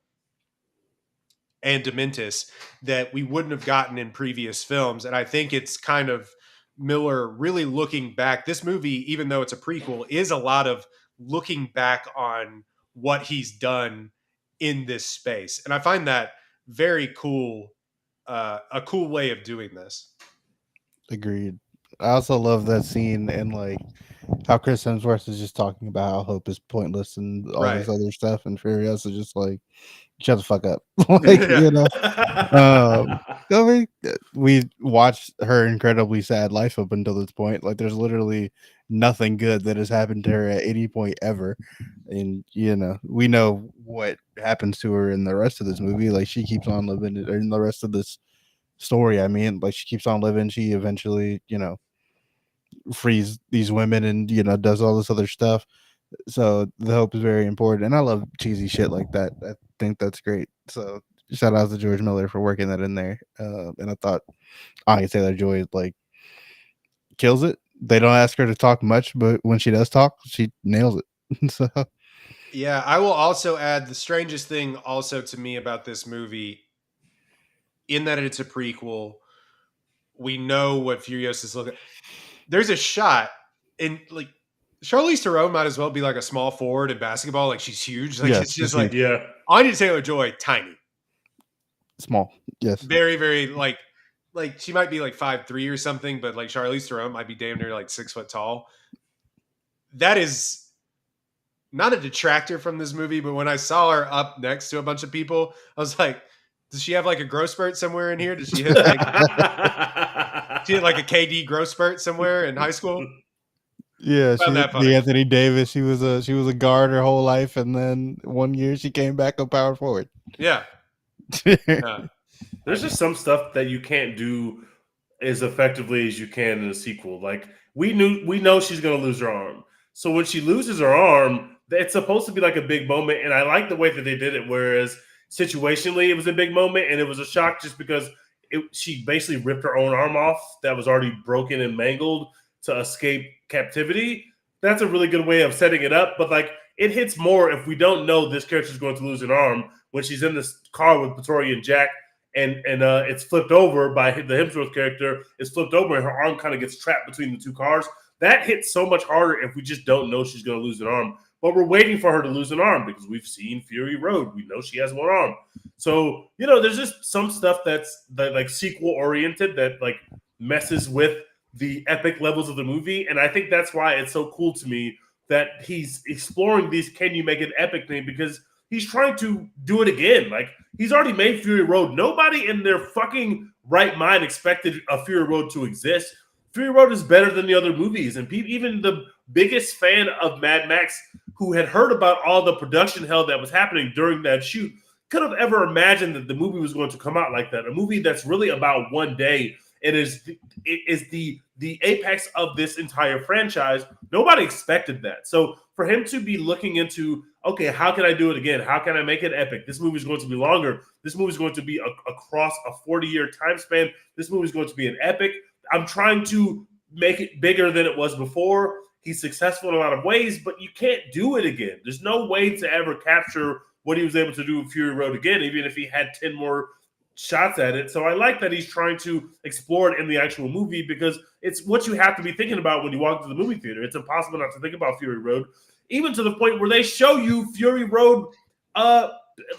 A: and Dementis that we wouldn't have gotten in previous films. And I think it's kind of Miller really looking back. This movie, even though it's a prequel, is a lot of looking back on what he's done in this space. And I find that very cool, a cool way of doing this.
B: Agreed. I also love that scene and like how Chris Hemsworth is just talking about how hope is pointless and all this other stuff, and Furiosa just like, shut the fuck up. I mean, we watched her incredibly sad life up until this point. Like, there's literally nothing good that has happened to her at any point ever. And, we know what happens to her in the rest of this movie. Like, she keeps on living in the rest of this story. I mean, like, she keeps on living. She eventually, frees these women and, does all this other stuff. So the hope is very important. And I love cheesy shit like that. I think that's great. So shout out to George Miller for working that in there. And I thought Anya Taylor-Joy like kills it. They don't ask her to talk much, but when she does talk, she nails it. So
A: yeah, I will also add the strangest thing also to me about this movie, in that it's a prequel. We know what Furiosa is looking. There's a shot in like Charlize Theron might as well be like a small forward in basketball. Like, she's huge. Like, it's just like, Anya Taylor-Joy, tiny.
B: Small. Yes.
A: Very, very like she might be like 5'3" or something, but like Charlize Theron might be damn near like 6 foot tall. That is not a detractor from this movie, but when I saw her up next to a bunch of people, I was like, does she have like a growth spurt somewhere in here? Does she hit like, she hit like a KD growth spurt somewhere in high school?
B: Yeah, the Anthony Davis. She was a guard her whole life, and then one year she came back a power forward.
A: Yeah.
C: There's just some stuff that you can't do as effectively as you can in a sequel. Like, we know she's gonna lose her arm. So when she loses her arm, it's supposed to be like a big moment. And I like the way that they did it, whereas situationally it was a big moment and it was a shock just because she basically ripped her own arm off that was already broken and mangled to escape captivity. That's a really good way of setting it up. But like, it hits more if we don't know this character is going to lose an arm when she's in this car with Pretoria and Jack, and it's flipped over by the Hemsworth character. It's flipped over and her arm kind of gets trapped between the two cars. That hits so much harder if we just don't know she's going to lose an arm. But we're waiting for her to lose an arm because we've seen Fury Road. We know she has one arm. So, there's just some stuff that's like sequel oriented that like messes with the epic levels of the movie. And I think that's why it's so cool to me that he's exploring these can you make an epic thing, because he's trying to do it again. Like, he's already made Fury Road. Nobody in their fucking right mind expected a Fury Road to exist. Fury Road is better than the other movies. And even the biggest fan of Mad Max, who had heard about all the production hell that was happening during that shoot, could have ever imagined that the movie was going to come out like that. A movie that's really about one day. It is the apex of this entire franchise. Nobody expected that. So for him to be looking into, okay, how can I do it again? How can I make it epic? This movie is going to be longer. This movie is going to be across a 40-year time span. This movie is going to be an epic. I'm trying to make it bigger than it was before. He's successful in a lot of ways, but you can't do it again. There's no way to ever capture what he was able to do with Fury Road again, even if he had 10 more shots at it. So I like that he's trying to explore it in the actual movie, because it's what you have to be thinking about when you walk to the movie theater. It's impossible not to think about Fury Road, even to the point where they show you Fury Road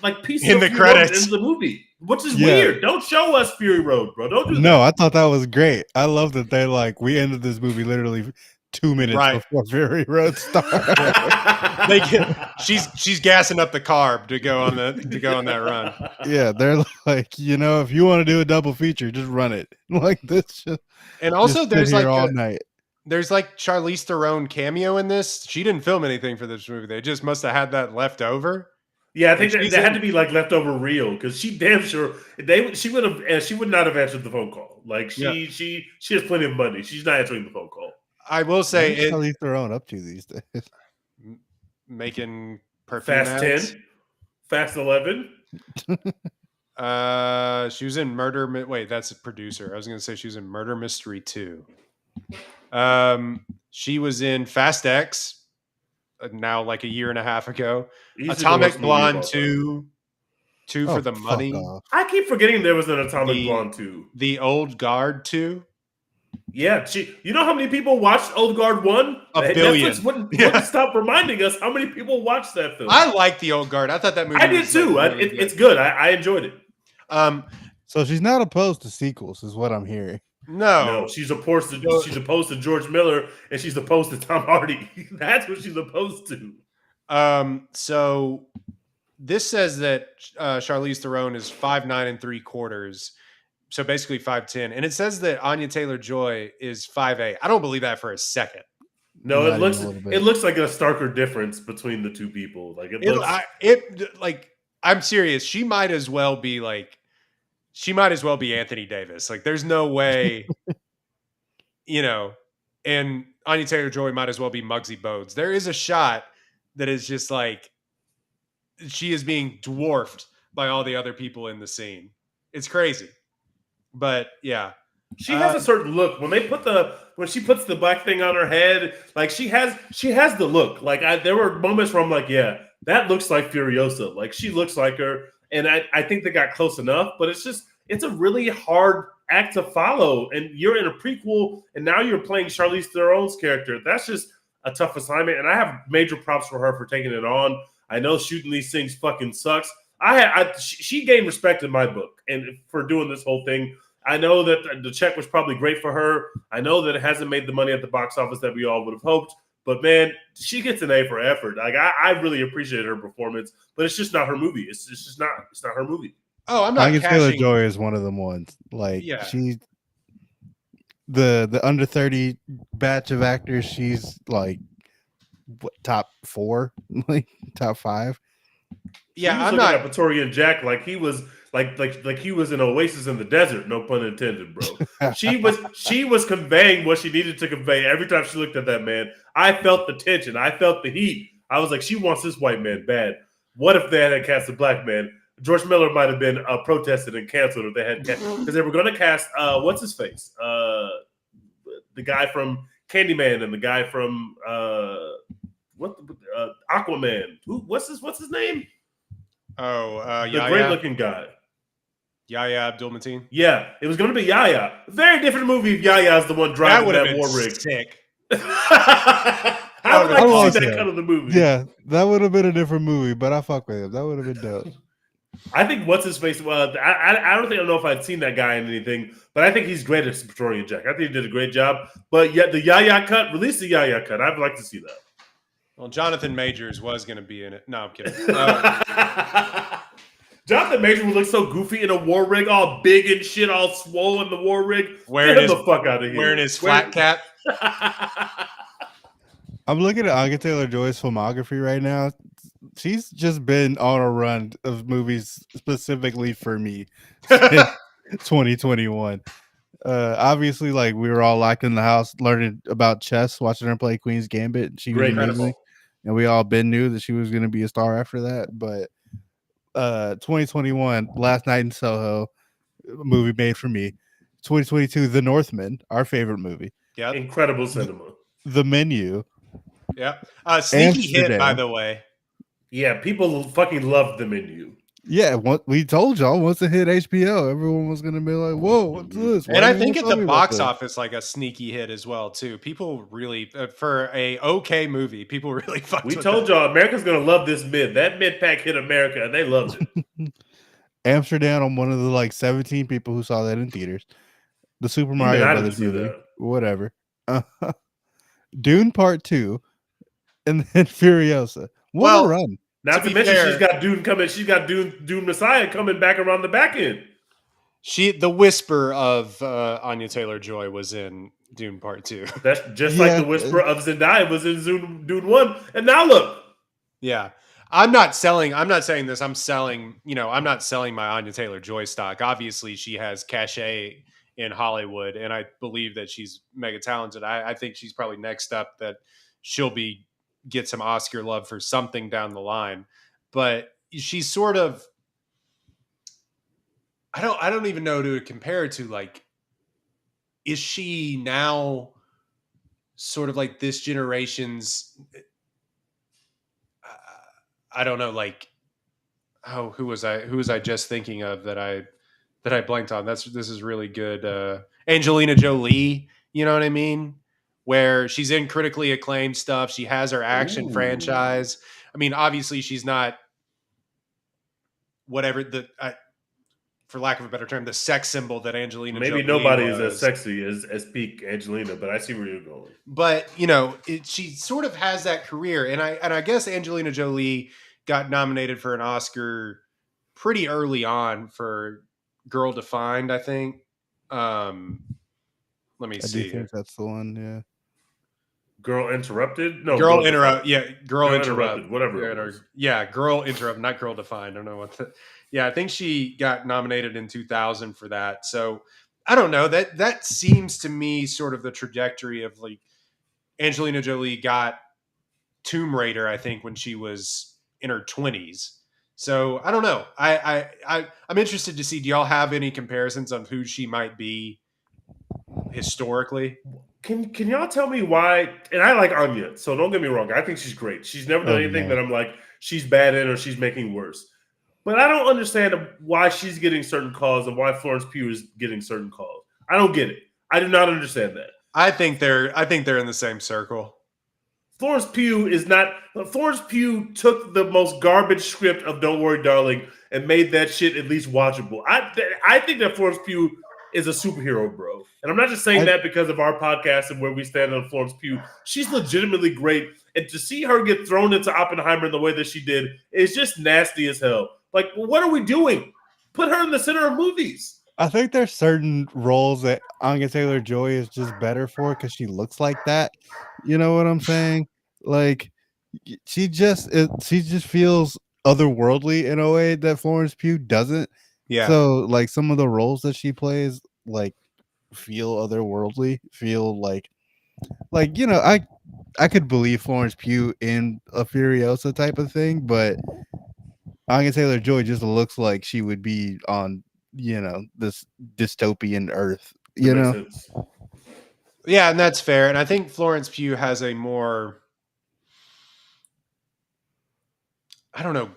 C: like pieces
A: in the credits
C: in the movie, which is weird. Don't show us Fury Road, bro. Don't do that.
B: No, I thought that was great. I love that they we ended this movie literally 2 minutes before Fury Road started.
A: She's gassing up the carb to go on that run.
B: Yeah, they're like, if you want to do a double feature, just run it like this.
A: And also, there's like
B: all night.
A: There's like Charlize Theron cameo in this. She didn't film anything for this movie. They just must have had that left over.
C: Yeah, I think that had to be like leftover reel, because she damn sure she would not have answered the phone call. Like she has plenty of money. She's not answering the phone call.
A: I will say,
B: what is Charlize Theron up to these days?
A: Making perfume
C: Fast
A: ads.
C: 10, Fast 11.
A: She was in Murder. Wait, that's a producer. I was going to say she was in Murder Mystery 2. She was in Fast X. Now, like a year and a half ago. Atomic Blonde 2 for the Money.
C: I keep forgetting there was an Atomic Blonde 2.
A: The Old Guard 2.
C: Yeah, you know how many people watched Old Guard 1?
A: A billion.
C: Netflix wouldn't stop reminding us how many people watched that film.
A: I like The Old Guard. I thought that movie
C: I did too. Really it's good. I enjoyed it.
B: So she's not opposed to sequels, is what I'm hearing.
C: No, she's opposed to George Miller, and she's opposed to Tom Hardy. That's what she's opposed to.
A: So this says that Charlize Theron is 5'9" and 3/4, so basically 5'10", and it says that Anya Taylor-Joy is 5'8". I don't believe that for a second.
C: No, it looks like a starker difference between the two people. Like
A: I'm serious. She might as well be Anthony Davis. Like, there's no way, and Anya Taylor-Joy might as well be Muggsy Bogues. There is a shot that is just like she is being dwarfed by all the other people in the scene. It's crazy. But yeah.
C: She has a certain look. When she puts the black thing on her head, like she has the look. Like there were moments where I'm like, yeah, that looks like Furiosa. Like she looks like her. And I think they got close enough, but it's a really hard act to follow. And you're in a prequel, and now you're playing Charlize Theron's character. That's just a tough assignment. And I have major props for her for taking it on. I know shooting these things fucking sucks. She gained respect in my book, and for doing this whole thing. I know that the check was probably great for her. I know that it hasn't made the money at the box office that we all would have hoped. But man, she gets an A for effort. Like I really appreciate her performance, but it's just not her movie. It's just not. It's not her movie.
A: Oh, I'm not.
B: Anya Taylor-Joy is one of them ones. Like she's the under 30 batch of actors. She's like top 4, like top 5.
C: Yeah, I'm not at Pretoria and Jack like he was like he was an oasis in the desert. No pun intended, bro. She was conveying what she needed to convey every time she looked at that man. I felt the tension. I felt the heat. I was like, she wants this white man bad. What if they had cast a black man? George Miller might have been protested and canceled if they had because they were going to cast what's his face, the guy from Candyman and the guy from Aquaman. What's his name? The great looking guy.
A: Yahya Abdul-Mateen.
C: Yeah, it was going to be Yahya. Very different movie if Yahya's the one driving that war rig.
A: Sick.
C: I would like to see that cut of the movie.
B: Yeah, that would have been a different movie, but I fuck with him. That would have been dope.
C: I think what's his face. Well, I don't know if I'd seen that guy in anything, but I think he's great as Praetorian Jack. I think he did a great job. But yet the Yahya cut, release the Yahya cut. I'd like to see that.
A: Well, Jonathan Majors was going to be in it. No, I'm kidding.
C: Jonathan Majors would look so goofy in a war rig, all big and shit, all swole in the war rig. Get him the fuck out of here.
A: Wearing his flat cap.
B: I'm looking at Anya Taylor-Joy's filmography right now. She's just been on a run of movies specifically for me since 2021. Obviously, like we were all locked in the house learning about chess, watching her play Queen's Gambit. She was amazing, and we all knew that she was going to be a star after that. But 2021, Last Night in Soho, a movie made for me. 2022, The Northman, our favorite movie.
A: Yeah,
C: incredible cinema.
B: The Menu.
A: Yep. Sneaky hit, by the way.
C: Yeah, people fucking loved The Menu.
B: Yeah, we told y'all once it hit HBO, everyone was going to be like, whoa, what's this?
A: And I think at the box office, like a sneaky hit as well, too. People really, for a okay movie, people really fucked with it.
C: We told y'all America's going to love this mid. That mid pack hit America, and they loved it.
B: Amsterdam, I'm one of the like 17 people who saw that in theaters. The Super Mario Brothers movie, whatever. Dune Part 2, and then Furiosa. What a run.
C: Not to mention she's got Dune coming. She's got Dune Messiah coming back around the back end.
A: The whisper of Anya Taylor-Joy was in Dune Part 2.
C: That's just like the whisper of Zendaya was in Dune 1. And now look.
A: Yeah. I'm not saying this. I'm selling, I'm not selling my Anya Taylor-Joy stock. Obviously, she has cachet in Hollywood, and I believe that she's mega talented. I think she's probably next up that she'll get some Oscar love for something down the line. But she's sort of, I don't even know who to compare it to. Like, is she now sort of like this generation's, I don't know, like, who was I just thinking of that I blanked on? This is really good. Angelina Jolie, you know what I mean? Where she's in critically acclaimed stuff. She has her action franchise. I mean, obviously she's not whatever for lack of a better term, the sex symbol that Angelina Jolie
C: nobody is as sexy as peak Angelina, but I see where you're going.
A: But, she sort of has that career. And I guess Angelina Jolie got nominated for an Oscar pretty early on for Girl Defined, I think. Let me see.
B: I do think that's the one, yeah.
C: Girl Interrupted? No.
A: Girl Interrupt. Yeah, Girl Interrupt.
C: Whatever.
A: Yeah, Girl Interrupt, not Girl Defined. I don't know what yeah, I think she got nominated in 2000 for that. So I don't know. That seems to me sort of the trajectory of like Angelina Jolie got Tomb Raider, I think, when she was in her 20s. So I don't know. I'm interested to see, do y'all have any comparisons on who she might be historically?
C: Can y'all tell me why? And I like Anya, so don't get me wrong. I think she's great. She's never done anything that I'm like, she's bad in or she's making worse. But I don't understand why she's getting certain calls and why Florence Pugh is getting certain calls. I don't get it. I do not understand that.
A: I think they're in the same circle.
C: Florence Pugh took the most garbage script of Don't Worry, Darling and made that shit at least watchable. I think that Florence Pugh is a superhero, bro. And I'm not just saying that because of our podcast and where we stand on Florence Pugh. She's legitimately great. And to see her get thrown into Oppenheimer in the way that she did is just nasty as hell. Like, what are we doing? Put her in the center of movies.
B: I think there's certain roles that Anya Taylor-Joy is just better for because she looks like that. You know what I'm saying? Like, she just feels otherworldly in a way that Florence Pugh doesn't.
A: Yeah.
B: So, like, some of the roles that she plays, like, feel otherworldly. Feel like I could believe Florence Pugh in a Furiosa type of thing, but Anya Taylor-Joy just looks like she would be on, this dystopian Earth.
C: That makes sense.
A: Yeah, and that's fair. And I think Florence Pugh has a more, I don't know,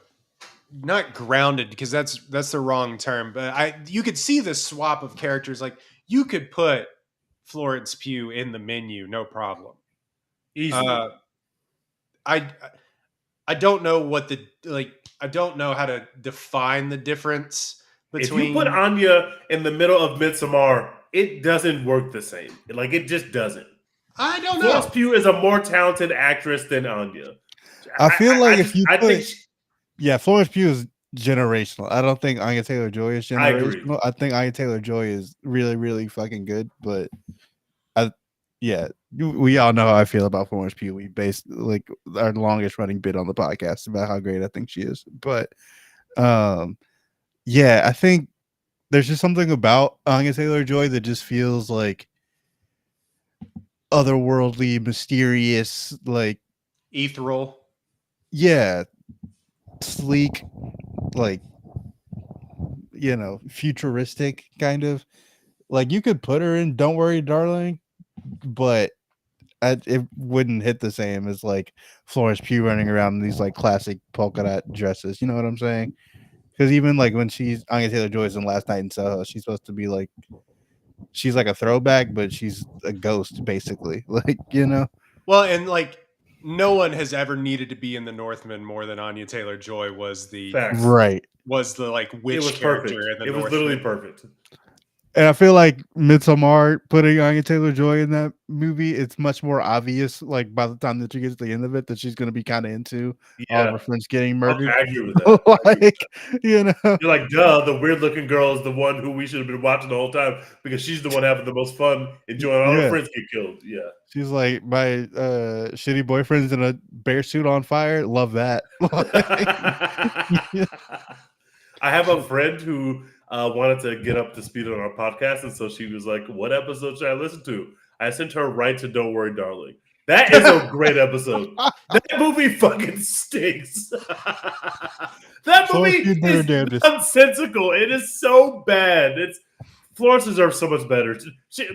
A: not grounded, because that's the wrong term, but you could see the swap of characters. Like, you could put Florence Pugh in the menu, no problem.
C: Easily.
A: I I don't know I don't know how to define the difference between.
C: If you put Anya in the middle of Midsommar, it doesn't work the same. Like, it just doesn't.
A: I don't know.
C: Florence Pugh is a more talented actress than Anya.
B: I feel like Florence Pugh is generational. I don't think Anya Taylor-Joy is generational. I think Anya Taylor-Joy is really, really fucking good, but we all know how I feel about Florence Pugh. We based like our longest running bit on the podcast about how great I think she is. But I think there's just something about Anya Taylor-Joy that just feels like otherworldly, mysterious, like
A: ethereal.
B: Yeah. Sleek, like, futuristic kind of. Like, you could put her in Don't Worry Darling, but it wouldn't hit the same as like Florence Pugh running around in these like classic polka dot dresses. You know what I'm saying? Because even like when she's Anya Taylor-Joy's in Last Night in Soho, she's supposed to be like, she's like a throwback, but she's a ghost basically. Like,
A: Well, and like, no one has ever needed to be in The Northman more than Anya Taylor-Joy was the
C: Facts.
B: Right.
A: Was the like witch
C: it was
A: character
C: perfect.
A: in The
C: It was
A: Northman.
C: literally perfect.
B: And I feel like Midsommar, putting Anya Taylor-Joy in that movie, it's much more obvious, like, by the time that she gets to the end of it, that she's going to be kind of into all of her friends getting murdered.
C: I agree with that.
B: You're
C: like, duh, the weird-looking girl is the one who we should have been watching the whole time, because she's the one having the most fun, enjoying all her friends get killed. Yeah.
B: She's like, my shitty boyfriend's in a bear suit on fire. Love that.
C: I have a friend who wanted to get up to speed on our podcast, and so she was like, "What episode should I listen to?" I sent her right to "Don't Worry, Darling." That is a great episode. That movie fucking stinks. That movie is nonsensical. It is so bad. Florence deserves so much better.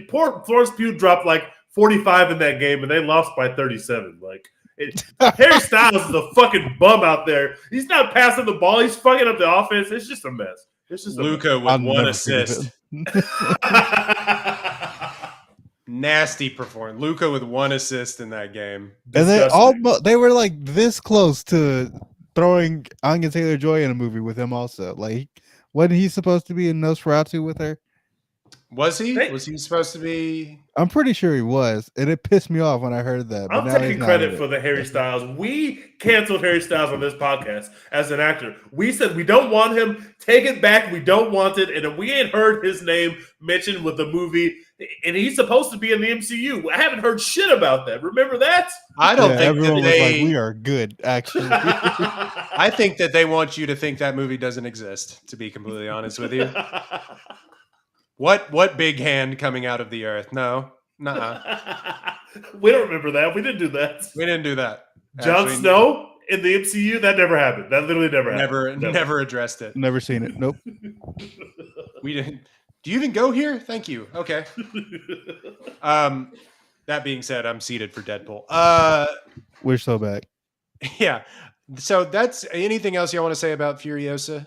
C: Poor Florence Pugh dropped like 45 in that game, and they lost by 37. Like, Harry Styles is a fucking bum out there. He's not passing the ball. He's fucking up the offense. It's just a mess. It's just
A: Luca with one assist. Nasty performance. Luca with one assist in that game.
B: And they were like this close to throwing Anya Taylor-Joy in a movie with him also. Like, wasn't he supposed to be in Nosferatu with her?
A: Was he? Was he supposed to be?
B: I'm pretty sure he was, and it pissed me off when I heard that.
C: I'm taking credit for the Harry Styles. We canceled Harry Styles on this podcast as an actor. We said we don't want him. Take it back. We don't want it. And we ain't heard his name mentioned with the movie. And he's supposed to be in the MCU. I haven't heard shit about that. Remember that?
A: I don't think
B: everyone was like, we are good, actually.
A: I think that they want you to think that movie doesn't exist, to be completely honest with you. What big hand coming out of the earth? No. Nuh-uh.
C: We don't remember that. We didn't do that.
A: We didn't do that.
C: Jon Snow in the MCU? That never happened. That literally never happened.
A: Never addressed it.
B: Never seen it. Nope.
A: We didn't. Do you even go here? Thank you. Okay. That being said, I'm seated for Deadpool.
B: We're so back.
A: Yeah. So that's anything else y'all want to say about Furiosa?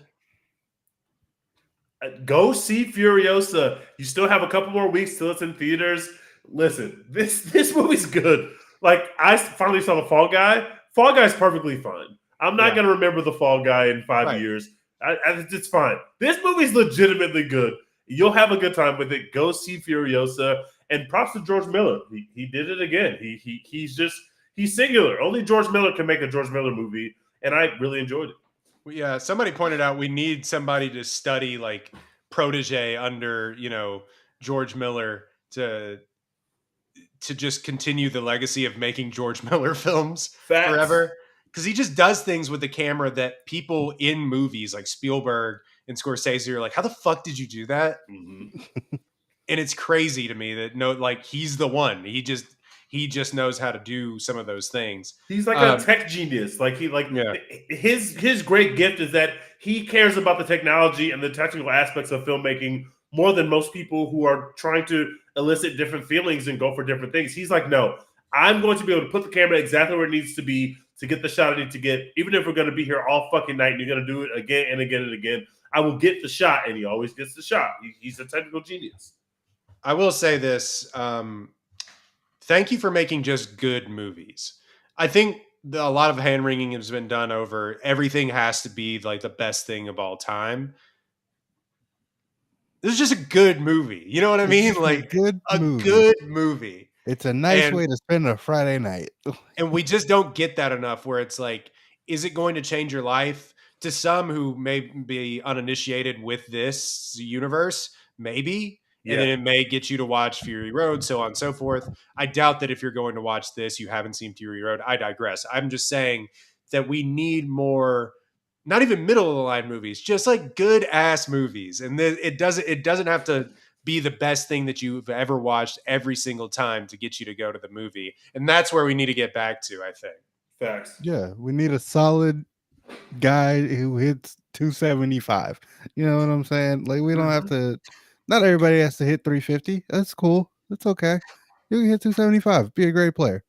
C: Go see Furiosa. You still have a couple more weeks till it's in theaters. Listen, this movie's good. Like, I finally saw The Fall Guy. Fall Guy's perfectly fine. I'm not going to remember The Fall Guy in 5 years. It's fine. This movie's legitimately good. You'll have a good time with it. Go see Furiosa. And props to George Miller. He did it again. He's singular. Only George Miller can make a George Miller movie. And I really enjoyed it.
A: Yeah, somebody pointed out we need somebody to study like protege under, George Miller to just continue the legacy of making George Miller films forever. Because he just does things with the camera that people in movies like Spielberg and Scorsese are like, how the fuck did you do that? Mm-hmm. And it's crazy to me that he's the one. he just knows how to do some of those things.
C: He's like a tech genius. Like his great gift is that he cares about the technology and the technical aspects of filmmaking more than most people who are trying to elicit different feelings and go for different things. He's like, no, I'm going to be able to put the camera exactly where it needs to be to get the shot I need to get. Even if we're going to be here all fucking night and you're going to do it again and again and again, I will get the shot, and he always gets the shot. He's a technical genius.
A: I will say this. Thank you for making just good movies. I think a lot of hand wringing has been done over everything has to be like the best thing of all time. This is just a good movie. You know what I mean? Like
B: good
A: movie.
B: It's a nice way to spend a Friday night.
A: And we just don't get that enough where it's like, is it going to change your life? To some who may be uninitiated with this universe, maybe. And then it may get you to watch Fury Road, so on and so forth. I doubt that if you're going to watch this, you haven't seen Fury Road. I digress. I'm just saying that we need more, not even middle of the line movies, just like good ass movies. And it doesn't have to be the best thing that you've ever watched every single time to get you to go to the movie. And that's where we need to get back to, I think.
C: Facts.
B: Yeah, we need a solid guy who hits 275. You know what I'm saying? Like, we don't have to, not everybody has to hit 350. That's cool. That's okay. You can hit 275. Be a great player.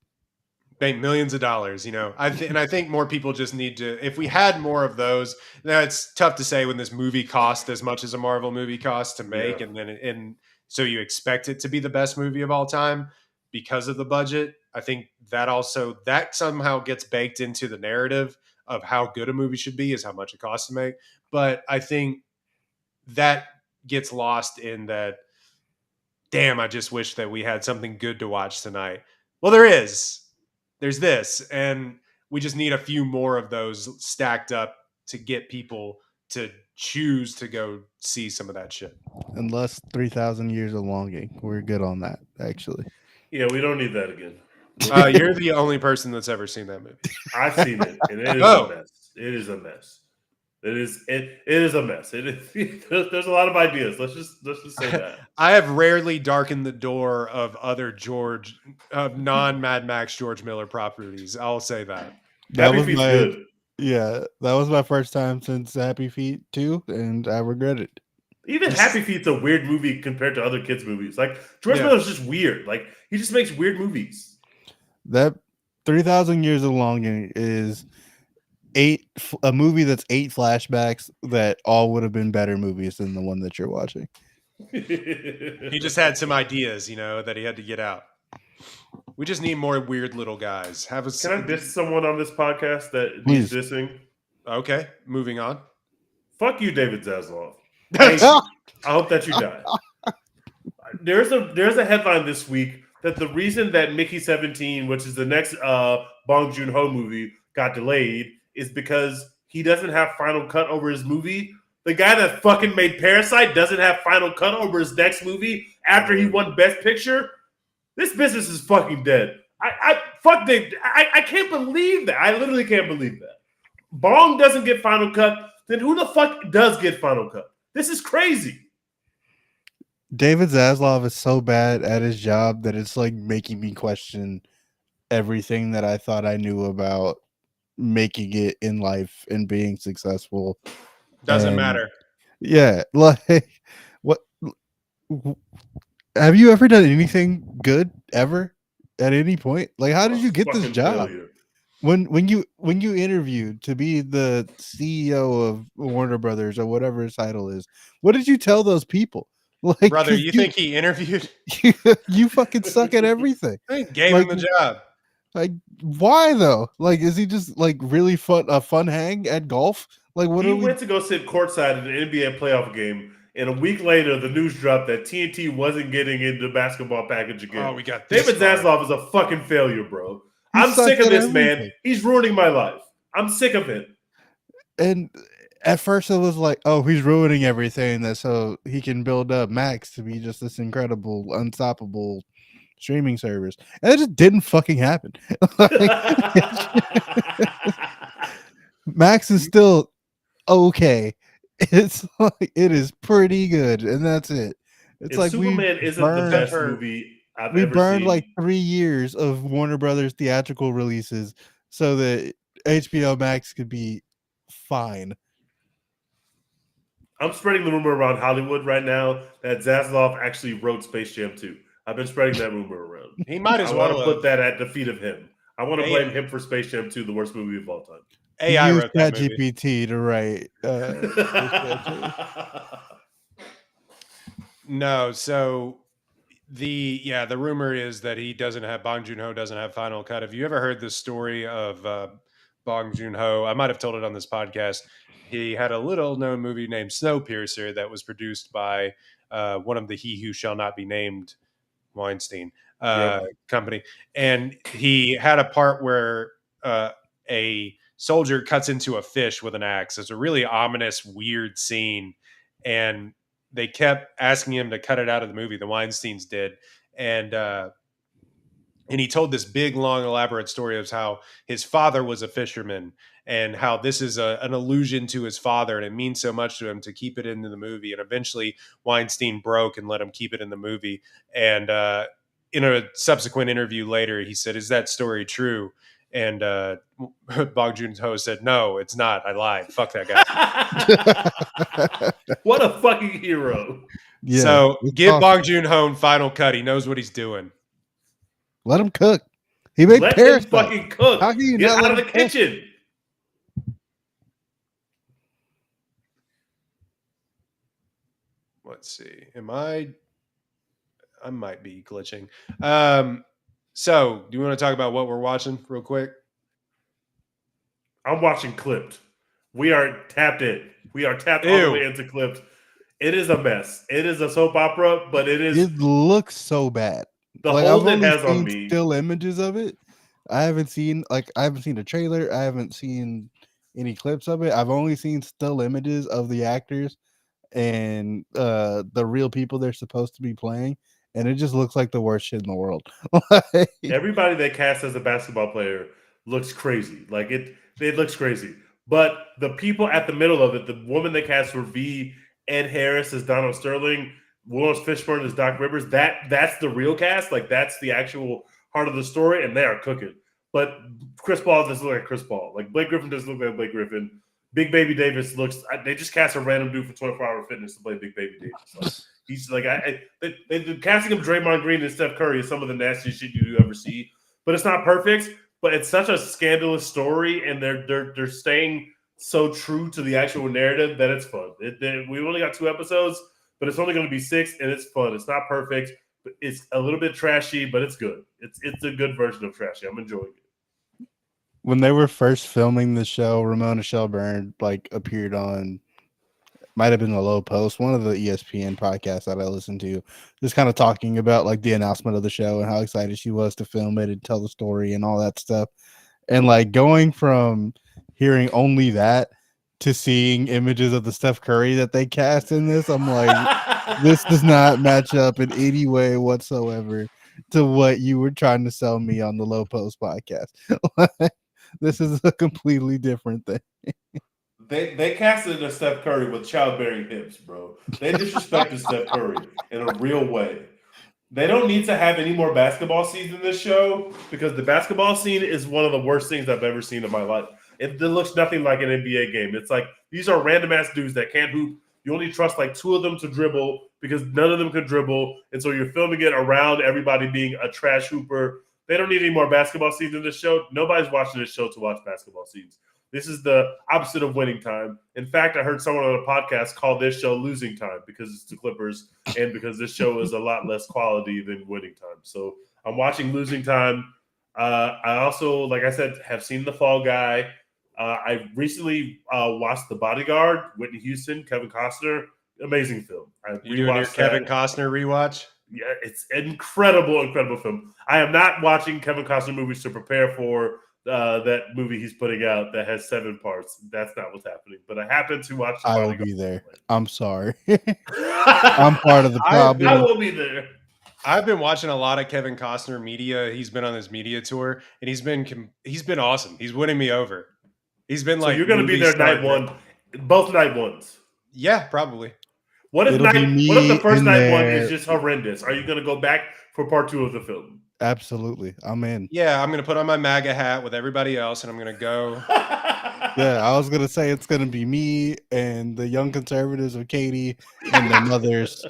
A: Make millions of dollars, you know. I think more people just need to. If we had more of those, now it's tough to say when this movie cost as much as a Marvel movie costs to make, and so you expect it to be the best movie of all time because of the budget. I think that somehow gets baked into the narrative of how good a movie should be is how much it costs to make. But I think that gets lost in that. Damn, I just wish that we had something good to watch tonight. Well, there's this, and we just need a few more of those stacked up to get people to choose to go see some of that shit.
B: Unless 3,000 years of longing. We're good on that, actually.
C: Yeah, we don't need that again.
A: You're the only person that's ever seen that movie.
C: I've seen it, and it is a mess. It is a mess. It is a mess. It is. There's a lot of ideas. Let's just say that.
A: I have rarely darkened the door of other non Mad Max George Miller properties. I'll say that.
C: Happy Feet's good.
B: Yeah, that was my first time since Happy Feet 2, and I regret it.
C: Even Happy Feet's a weird movie compared to other kids' movies. Like, George Miller's just weird. Like, he just makes weird movies.
B: That 3,000 Years of Longing is a movie that's 8 flashbacks that all would have been better movies than the one that you're watching.
A: He just had some ideas, that he had to get out. We just need more weird little guys. Can
C: I diss someone on this podcast that needs dissing?
A: Okay, moving on.
C: Fuck you, David Zaslav. I hope that you die. There's a headline this week that the reason that Mickey 17, which is the next Bong Joon-ho movie, got delayed is because he doesn't have final cut over his movie. The guy that fucking made Parasite doesn't have final cut over his next movie after he won Best Picture. This business is fucking dead. I can't believe that. I literally can't believe that. Bong doesn't get final cut. Then who the fuck does get final cut? This is crazy.
B: David Zaslav is so bad at his job that it's like making me question everything that I thought I knew about making it in life and being successful.
A: Doesn't matter.
B: Yeah, like what? Have you ever done anything good ever at any point? Like, how did you get this job?
C: Failure.
B: When you interviewed to be the CEO of Warner Brothers or whatever his title is, what did you tell those people? Like,
A: brother, you think he interviewed?
B: You fucking suck at everything.
A: I gave him the job.
B: Like, why though? Like, is he just like really a fun hang at golf? Like,
C: he went to go sit courtside in an NBA playoff game, and a week later, the news dropped that TNT wasn't getting into the basketball package again.
A: Oh, we got this.
C: David Zaslav is a fucking failure, bro. I'm sick of this man. He's ruining my life. I'm sick of it.
B: And at first, it was like, oh, he's ruining everything so he can build up Max to be just this incredible, unstoppable streaming service, and it just didn't fucking happen. Max is still okay. It's like it is pretty good, and that's it. It's
C: if
B: like
C: Superman isn't the best movie I've
B: We
C: ever
B: burned like
C: seen.
B: 3 years of Warner Brothers theatrical releases so that HBO Max could be fine.
C: I'm spreading the rumor around Hollywood right now that Zaslav actually wrote Space Jam 2. I've been spreading that rumor around.
A: He might as
C: I want
A: well
C: to
A: have.
C: put that at the feet of him. I want to blame him for Space Jam 2, the worst movie of all time.
B: He
A: AI
B: used
A: wrote that movie.
B: ChatGPT to write Space Jam 2.
A: No, so the rumor is that he doesn't have Bong Joon-ho doesn't have final cut. Have you ever heard the story of Bong Joon-ho? I might have told it on this podcast. He had a little known movie named Snowpiercer that was produced by one of the He Who Shall Not Be Named Weinstein company, and he had a part where a soldier cuts into a fish with an axe. It's a really ominous, weird scene, and they kept asking him to cut it out of the movie. The Weinsteins did, and he told this big, long, elaborate story of how his father was a fisherman and how this is an allusion to his father, and it means so much to him to keep it into the movie. And eventually, Weinstein broke and let him keep it in the movie. And in a subsequent interview later, he said, "Is that story true?" And Bong Joon-ho said, "No, it's not. I lied. Fuck that
C: guy." What a fucking hero!
A: Yeah, so give awesome. Bong Joon-ho final cut. He knows what he's doing.
B: Let him cook. He made
C: Let
B: Parasite.
C: him fucking cook.
B: How can you
C: Get
B: not
C: out of the kitchen?
A: Let's see. I might be glitching. So do you want to talk about what we're watching real quick?
C: I'm watching Clipped. We are tapped in. We are tapped all the way into Clipped. It is a mess. It is a soap opera, but it is.
B: It looks so bad.
C: The hold it has on me.
B: Still images of it. I haven't seen a trailer. I haven't seen any clips of it. I've only seen still images of the actors and the real people they're supposed to be playing, and it just looks like the worst shit in the world.
C: Everybody they cast as a basketball player looks crazy. Like it looks crazy. But the people at the middle of it, the woman they cast for V, Ed Harris as Donald Sterling, Lawrence Fishburne as Doc Rivers, that's the real cast. Like that's the actual heart of the story, and they are cooking. But Chris Paul doesn't look like Chris Paul. Like Blake Griffin doesn't look like Blake Griffin. Big Baby Davis looks. They just cast a random dude for 24 Hour Fitness to play Big Baby Davis. Like, he's like they casting him Draymond Green and Steph Curry is some of the nastiest shit you ever see. But it's not perfect. But it's such a scandalous story, and they're staying so true to the actual narrative that it's fun. We only got 2 episodes, but it's only going to be 6, and it's fun. It's not perfect, but it's a little bit trashy, but it's good. It's a good version of trashy. I'm enjoying it.
B: When they were first filming the show, Ramona Shelburne appeared on, might have been the Low Post, one of the ESPN podcasts that I listened to, just kind of talking about the announcement of the show and how excited she was to film it and tell the story and all that stuff. And going from hearing only that to seeing images of the Steph Curry that they cast in this, I'm like, this does not match up in any way whatsoever to what you were trying to sell me on the Low Post podcast. This is a completely different thing.
C: They casted a Steph Curry with childbearing hips, bro. They disrespected Steph Curry in a real way. They don't need to have any more basketball scenes in this show because the basketball scene is one of the worst things I've ever seen in my life. It looks nothing like an NBA game. It's like these are random ass dudes that can't hoop. You only trust 2 of them to dribble because none of them can dribble. And so you're filming it around everybody being a trash hooper. They don't need any more basketball scenes in this show. Nobody's watching this show to watch basketball scenes. This is the opposite of winning time. In fact, I heard someone on a podcast call this show losing time because it's the Clippers and because this show is a lot less quality than winning time. So I'm watching losing time. I also, like I said, have seen The Fall Guy. I recently watched The Bodyguard, Whitney Houston, Kevin Costner. Amazing film.
A: You doing your Kevin Costner rewatch?
C: Yeah, it's incredible film. I am not watching Kevin Costner movies to prepare for that movie he's putting out that has 7 parts. That's not what's happening. But I happen to watch.
B: I will be there. I'm sorry. I'm part of the problem.
C: I will be there.
A: I've been watching a lot of Kevin Costner media. He's been on his media tour, and he's been awesome. He's winning me over. He's been
C: so you're going to be there night one, both night ones.
A: Yeah, probably.
C: What if
B: It'll be
C: What if the
B: me
C: first
B: in
C: night one is
B: there.
C: just horrendous? Are you going to go back for part 2 of the film?
B: Absolutely, I'm in.
A: Yeah, I'm gonna put on my MAGA hat with everybody else, and I'm gonna go.
B: Yeah, I was gonna say it's gonna be me and the young conservatives of Katie and their mothers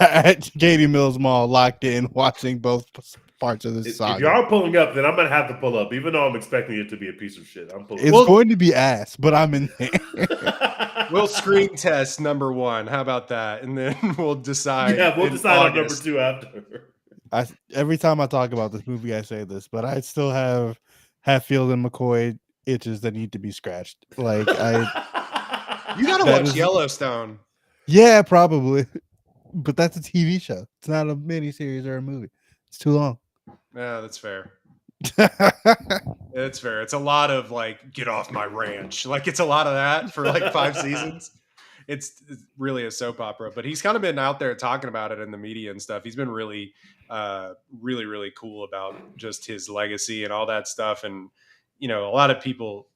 B: at Katie Mills Mall, locked in, watching both parts of this
C: If you
B: saga.
C: are pulling up, then I'm going to have to pull up, even though I'm expecting it to be a piece of shit. I'm pulling
B: It's
C: up.
B: going to be ass, but I'm in there.
A: We'll screen test number 1. How about that? And then we'll decide.
C: Yeah, we'll
A: in
C: decide on number
A: August.
C: 2 after.
B: Every time I talk about this movie, I say this, but I still have Hatfield and McCoy itches that need to be scratched. Like
A: You gotta
B: that
A: watch
B: is,
A: Yellowstone.
B: yeah, probably, but that's a TV show. It's not a miniseries or a movie. It's too long.
A: Yeah, that's fair. It's fair. It's a lot of like, get off my ranch. Like, it's a lot of that for like 5 seasons. It's really a soap opera, but he's kind of been out there talking about it in the media and stuff. He's been really, really cool about just his legacy and all that stuff. And, you know, a lot of people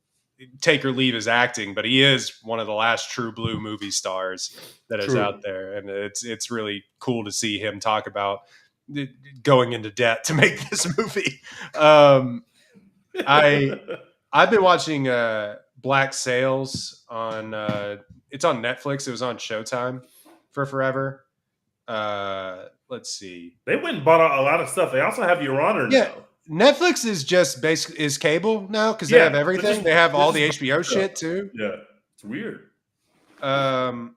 A: take or leave his acting, but he is one of the last true blue movie stars that is out there. And it's really cool to see him talk about going into debt to make this movie. I've been watching Black Sails on it's on Netflix. It was on Showtime for forever. Let's see.
C: They went and bought a lot of stuff. They also have Your Honor
A: Yeah,
C: now.
A: Netflix is just basically is cable now because they have everything. They have all the HBO shit too.
C: Yeah, it's weird.
A: I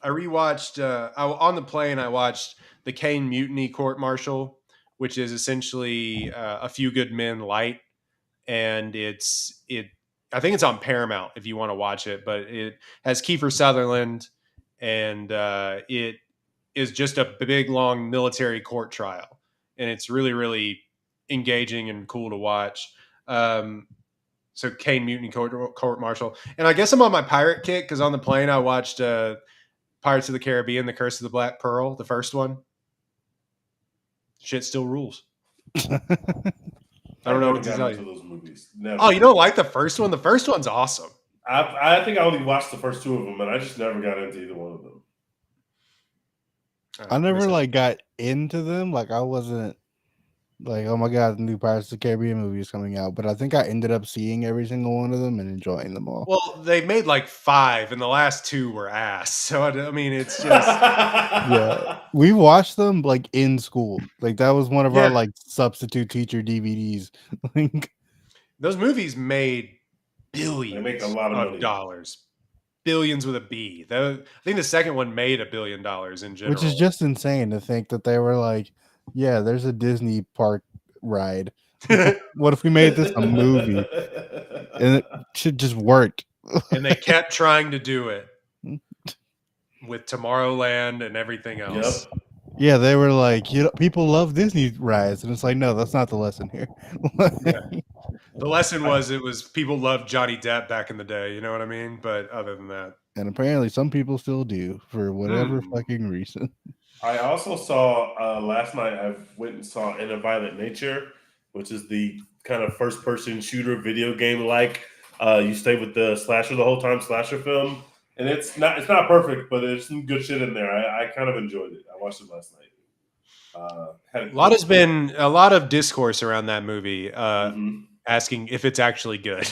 A: rewatched on the plane. I watched the Kane Mutiny Court Martial, which is essentially A Few Good Men light, and I think it's on Paramount if you want to watch it, but it has Kiefer Sutherland, and it is just a big long military court trial, and it's really engaging and cool to watch. So Kane Mutiny Court Martial, and I guess I'm on my pirate kick because on the plane I watched Pirates of the Caribbean: The Curse of the Black Pearl, the first one. Shit still rules. I don't know what to tell you.
C: Those movies. Never.
A: Oh, you don't like the first one? The first one's awesome.
C: I think I only watched the first 2 of them, and I just never got into either one of them.
B: I never like got into them. Like I wasn't like, oh my god, the new Pirates of the Caribbean movie is coming out. But I think I ended up seeing every single one of them and enjoying them all.
A: Well, they made like 5, and the last 2 were ass. So I mean, it's just
B: yeah. We watched them like in school. Like that was one of our like substitute teacher DVDs.
A: Those movies made billions.
C: They make a lot of money.
A: Dollars. Billions with a B. I think the second one made $1 billion in general.
B: Which is just insane to think that they were like, yeah, there's a Disney park ride. What if we made this a movie? And it should just work.
A: And they kept trying to do it with Tomorrowland and everything else.
B: Yep. Yeah, they were like, you know, people love Disney rides, and it's like, no, that's not the lesson here.
A: Yeah. The lesson was people loved Johnny Depp back in the day, you know what I mean? But other than that.
B: And apparently some people still do for whatever fucking reason.
C: I also saw last night, I went and saw In a Violent Nature, which is the kind of first person shooter video game like you stay with the slasher the whole time slasher film. And it's not perfect, but there's some good shit in there. I kind of enjoyed it. I watched it last night.
A: Has been a lot of discourse around that movie, asking if it's actually good.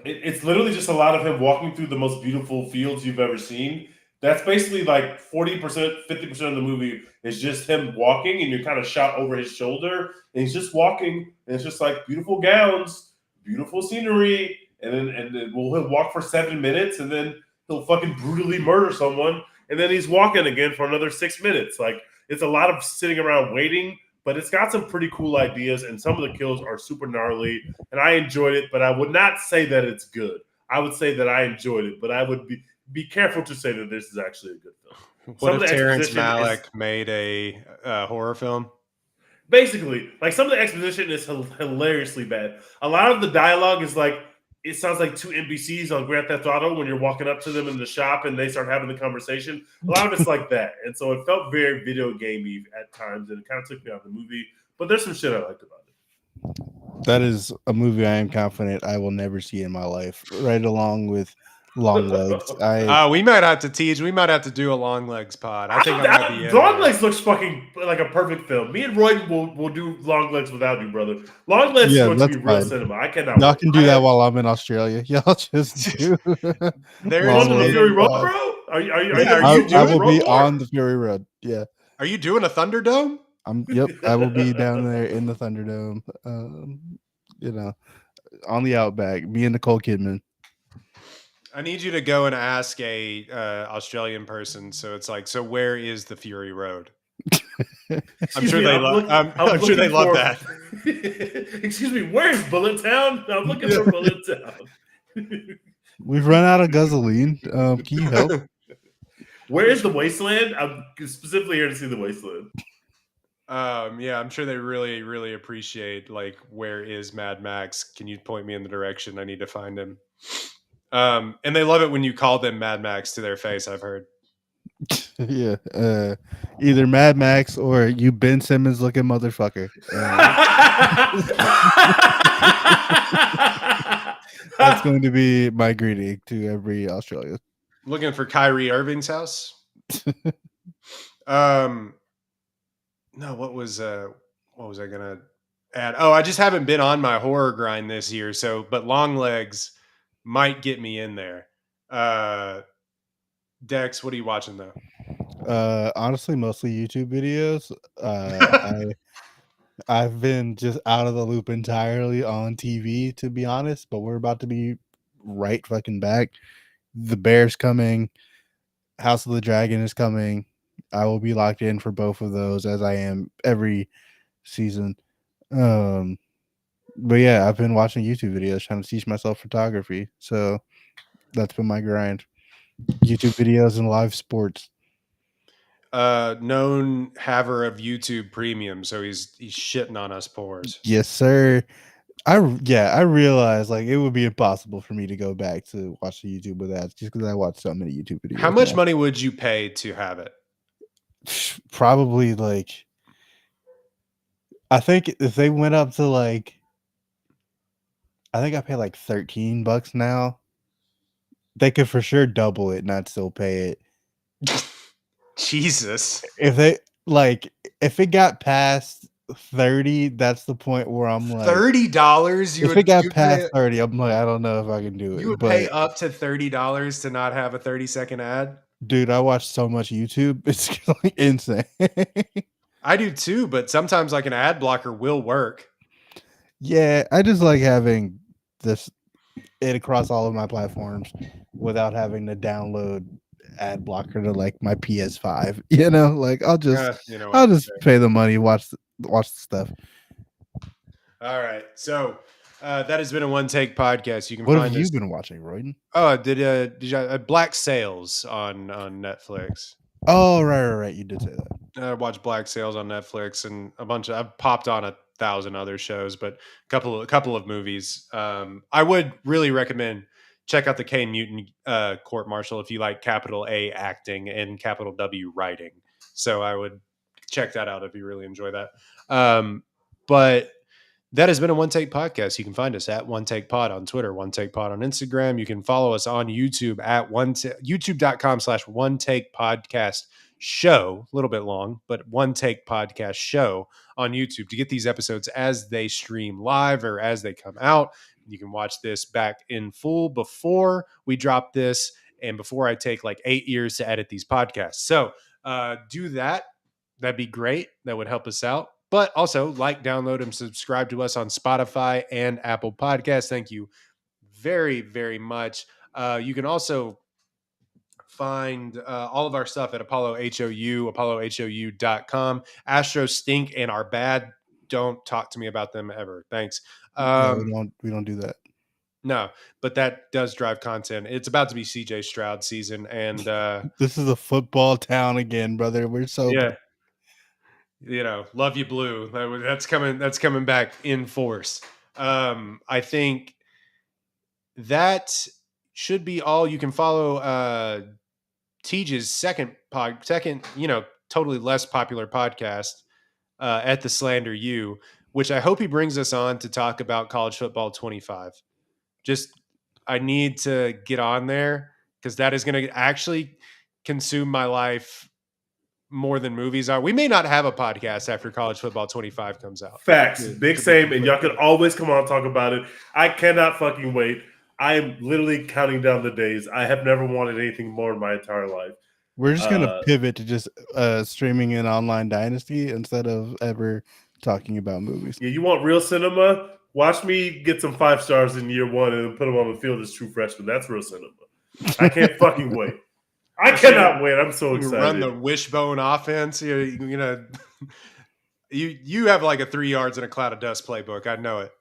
C: It's literally just a lot of him walking through the most beautiful fields you've ever seen. That's basically like 40%, 50% of the movie is just him walking, and you're kind of shot over his shoulder, and he's just walking, and it's just like beautiful gowns, beautiful scenery, and then he'll walk for 7 minutes, and then he'll fucking brutally murder someone, and then he's walking again for another 6 minutes. Like, it's a lot of sitting around waiting, but it's got some pretty cool ideas, and some of the kills are super gnarly, and I enjoyed it, but I would not say that it's good. I would say that I enjoyed it, but I would be careful to say that this is actually a good film.
A: What if Terrence Malick made a horror film?
C: Basically, like some of the exposition is hilariously bad. A lot of the dialogue is like, it sounds like 2 NPCs on Grand Theft Auto when you're walking up to them in the shop and they start having the conversation. A lot of it's like that. And so it felt very video gamey at times, and it kind of took me out of the movie. But there's some shit I liked about it.
B: That is a movie I am confident I will never see in my life, right along with long legs.
A: We might have to teach. We might have to do a long legs pod. I think I might be in
C: Long
A: there.
C: Legs looks fucking like a perfect film. Me and Roy will do Long Legs without you, brother. Long Legs is going to be real
B: fine.
C: cinema. I cannot
B: Y'all
C: wait.
B: can do that while I'm in Australia. Y'all just do
C: You
A: There's
C: going
B: long
C: to the
B: legs
C: Fury Road,
B: pod.
C: bro? Are you
A: Yeah,
C: going
A: are you
C: to
B: I
A: doing
B: will
C: Road
B: be
C: War?
B: on the Fury Road. Yeah.
A: Are you doing a Thunderdome?
B: Yep, I will be down there in the Thunderdome. On the Outback. Me and Nicole Kidman.
A: I need you to go and ask a Australian person. So it's like, so where is the Fury Road? I'm sure they love. I'm sure they love that.
C: Excuse me, where's Bullet Town? I'm looking for Bullet Town.
B: We've run out of gasoline. Can you help?
C: Where is the Wasteland? I'm specifically here to see the Wasteland.
A: Yeah, I'm sure they really, really appreciate like, where is Mad Max? Can you point me in the direction? I need to find him. And they love it when you call them Mad Max to their face. I've heard.
B: Yeah. Either Mad Max or you Ben Simmons looking motherfucker. That's going to be my greeting to every Australian.
A: Looking for Kyrie Irving's house. No, what was I gonna add? Oh, I just haven't been on my horror grind this year, but Long Legs might get me in there. Dex, what are you watching though?
B: Honestly, mostly YouTube videos. I've been just out of the loop entirely on TV, to be honest, but we're about to be right fucking back. The Bear's coming. House of the Dragon is coming. I will be locked in for both of those, as I am every season. But yeah, I've been watching YouTube videos trying to teach myself photography. So that's been my grind. YouTube videos and live sports.
A: Known haver of YouTube Premium, so he's shitting on us poors.
B: Yes, sir. I realized like it would be impossible for me to go back to watch the YouTube with ads just because I watch so many YouTube videos.
A: How much money would you pay to have it?
B: Probably like, I think if they went up to like, I think I pay like $13 now. They could for sure double it and I'd still pay it.
A: Jesus.
B: If it got past 30, that's the point where I'm like
A: $30.
B: If it got past 30, I'm like, I don't know if I can do it.
A: You would pay up to $30 to not have a 30-second ad?
B: Dude, I watch so much YouTube. It's like insane.
A: I do too, but sometimes like an ad blocker will work.
B: Yeah, I just like having it across all of my platforms without having to download ad blocker to like my PS5. Like I'll just pay the money, watch the stuff.
A: All right. So that has been a One Take podcast. You can
B: What
A: find
B: have you been watching, Royden?
A: Oh, did you Black Sails on Netflix?
B: Oh, right. You did say that.
A: I watched Black Sails on Netflix and I've popped on 1,000 other shows, but a couple of movies. I would really recommend check out the K Newton court martial if you like capital A acting and capital W writing. So I would check that out if you really enjoy that. But that has been a One Take podcast. You can find us at One Take Pod on Twitter, One Take Pod on Instagram. You can follow us on YouTube at youtube.com/One Take Podcast Show. A little bit long, but One Take Podcast Show on YouTube to get these episodes as they stream live or as they come out. You can watch this back in full before we drop this and before I take like 8 years to edit these podcasts. So do that. That'd be great. That would help us out. But also like, download, and subscribe to us on Spotify and Apple Podcasts. Thank you very, very much. You can also find all of our stuff at apollohou.com. Astros stink and are bad. Don't talk to me about them ever. Thanks.
B: Yeah, we don't do that.
A: No, but that does drive content. It's about to be CJ Stroud season, and
B: this is a football town again, brother. We're so
A: love you blue. That's coming back in force. I think that should be all. You can follow Teej's second, totally less popular podcast at the Slander U, which I hope he brings us on to talk about college football 25. Just I need to get on there because that is going to actually consume my life more than movies are. We may not have a podcast after College Football 25 comes out.
C: Facts. Big same. And y'all can always come on and talk about it. I cannot fucking wait. I am literally counting down the days. I have never wanted anything more in my entire life.
B: We're just going to pivot to just streaming an online dynasty instead of ever talking about movies.
C: Yeah, you want real cinema? Watch me get some 5 stars in year 1 and put them on the field as true freshmen. That's real cinema. I can't fucking wait. I cannot wait. I'm so excited.
A: You run the wishbone offense. You know, you have like a 3 yards and a cloud of dust playbook. I know it.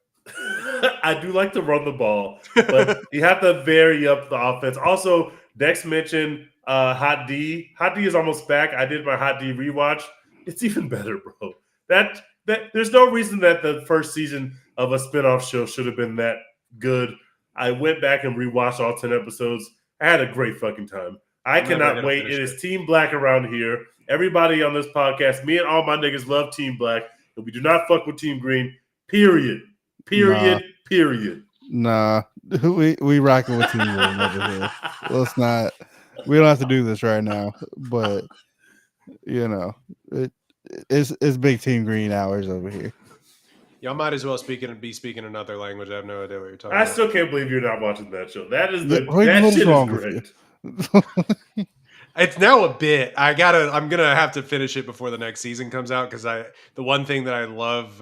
C: I do like to run the ball, but you have to vary up the offense. Also, Dex mentioned Hot D. Hot D is almost back. I did my Hot D rewatch. It's even better, bro. That there's no reason that the first season of a spinoff show should have been that good. I went back and rewatched all 10 episodes. I had a great fucking time. I cannot wait. It is Team Black around here. Everybody on this podcast, me and all my niggas love Team Black, and we do not fuck with Team Green. Period.
B: Nah, we rocking with Team Green over here. Let's not. We don't have to do this right now, but you know, it's big Team Green hours over here.
A: Y'all might as well be speaking another language. I have no idea what you're talking about.
C: I still can't believe you're not watching that show. That shit is great.
A: It's now a bit. I'm gonna have to finish it before the next season comes out because the one thing that I love,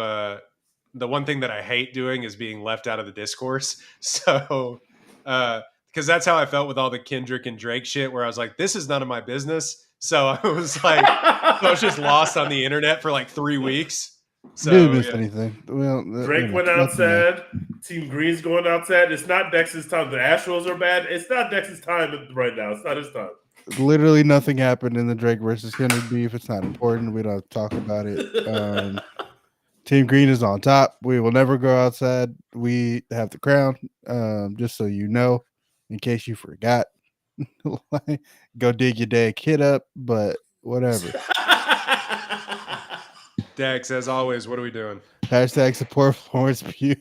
A: the one thing that I hate doing is being left out of the discourse. So, because that's how I felt with all the Kendrick and Drake shit, where I was like, this is none of my business. So I was like, I was just lost on the internet for like 3 weeks. So,
B: didn't miss anything. Well,
C: Drake went outside. Team Green's going outside. It's not Dex's time. The Astros are bad. It's not Dex's time right now. It's not his time.
B: Literally nothing happened in the Drake versus Kendrick beef. It's not important. We don't have to talk about it. Team Green is on top. We will never go outside. We have the crown. Just so you know, in case you forgot. Go dig your dad kid up, but whatever.
A: Dex, as always, what are we doing?
B: Hashtag support Florence Pugh.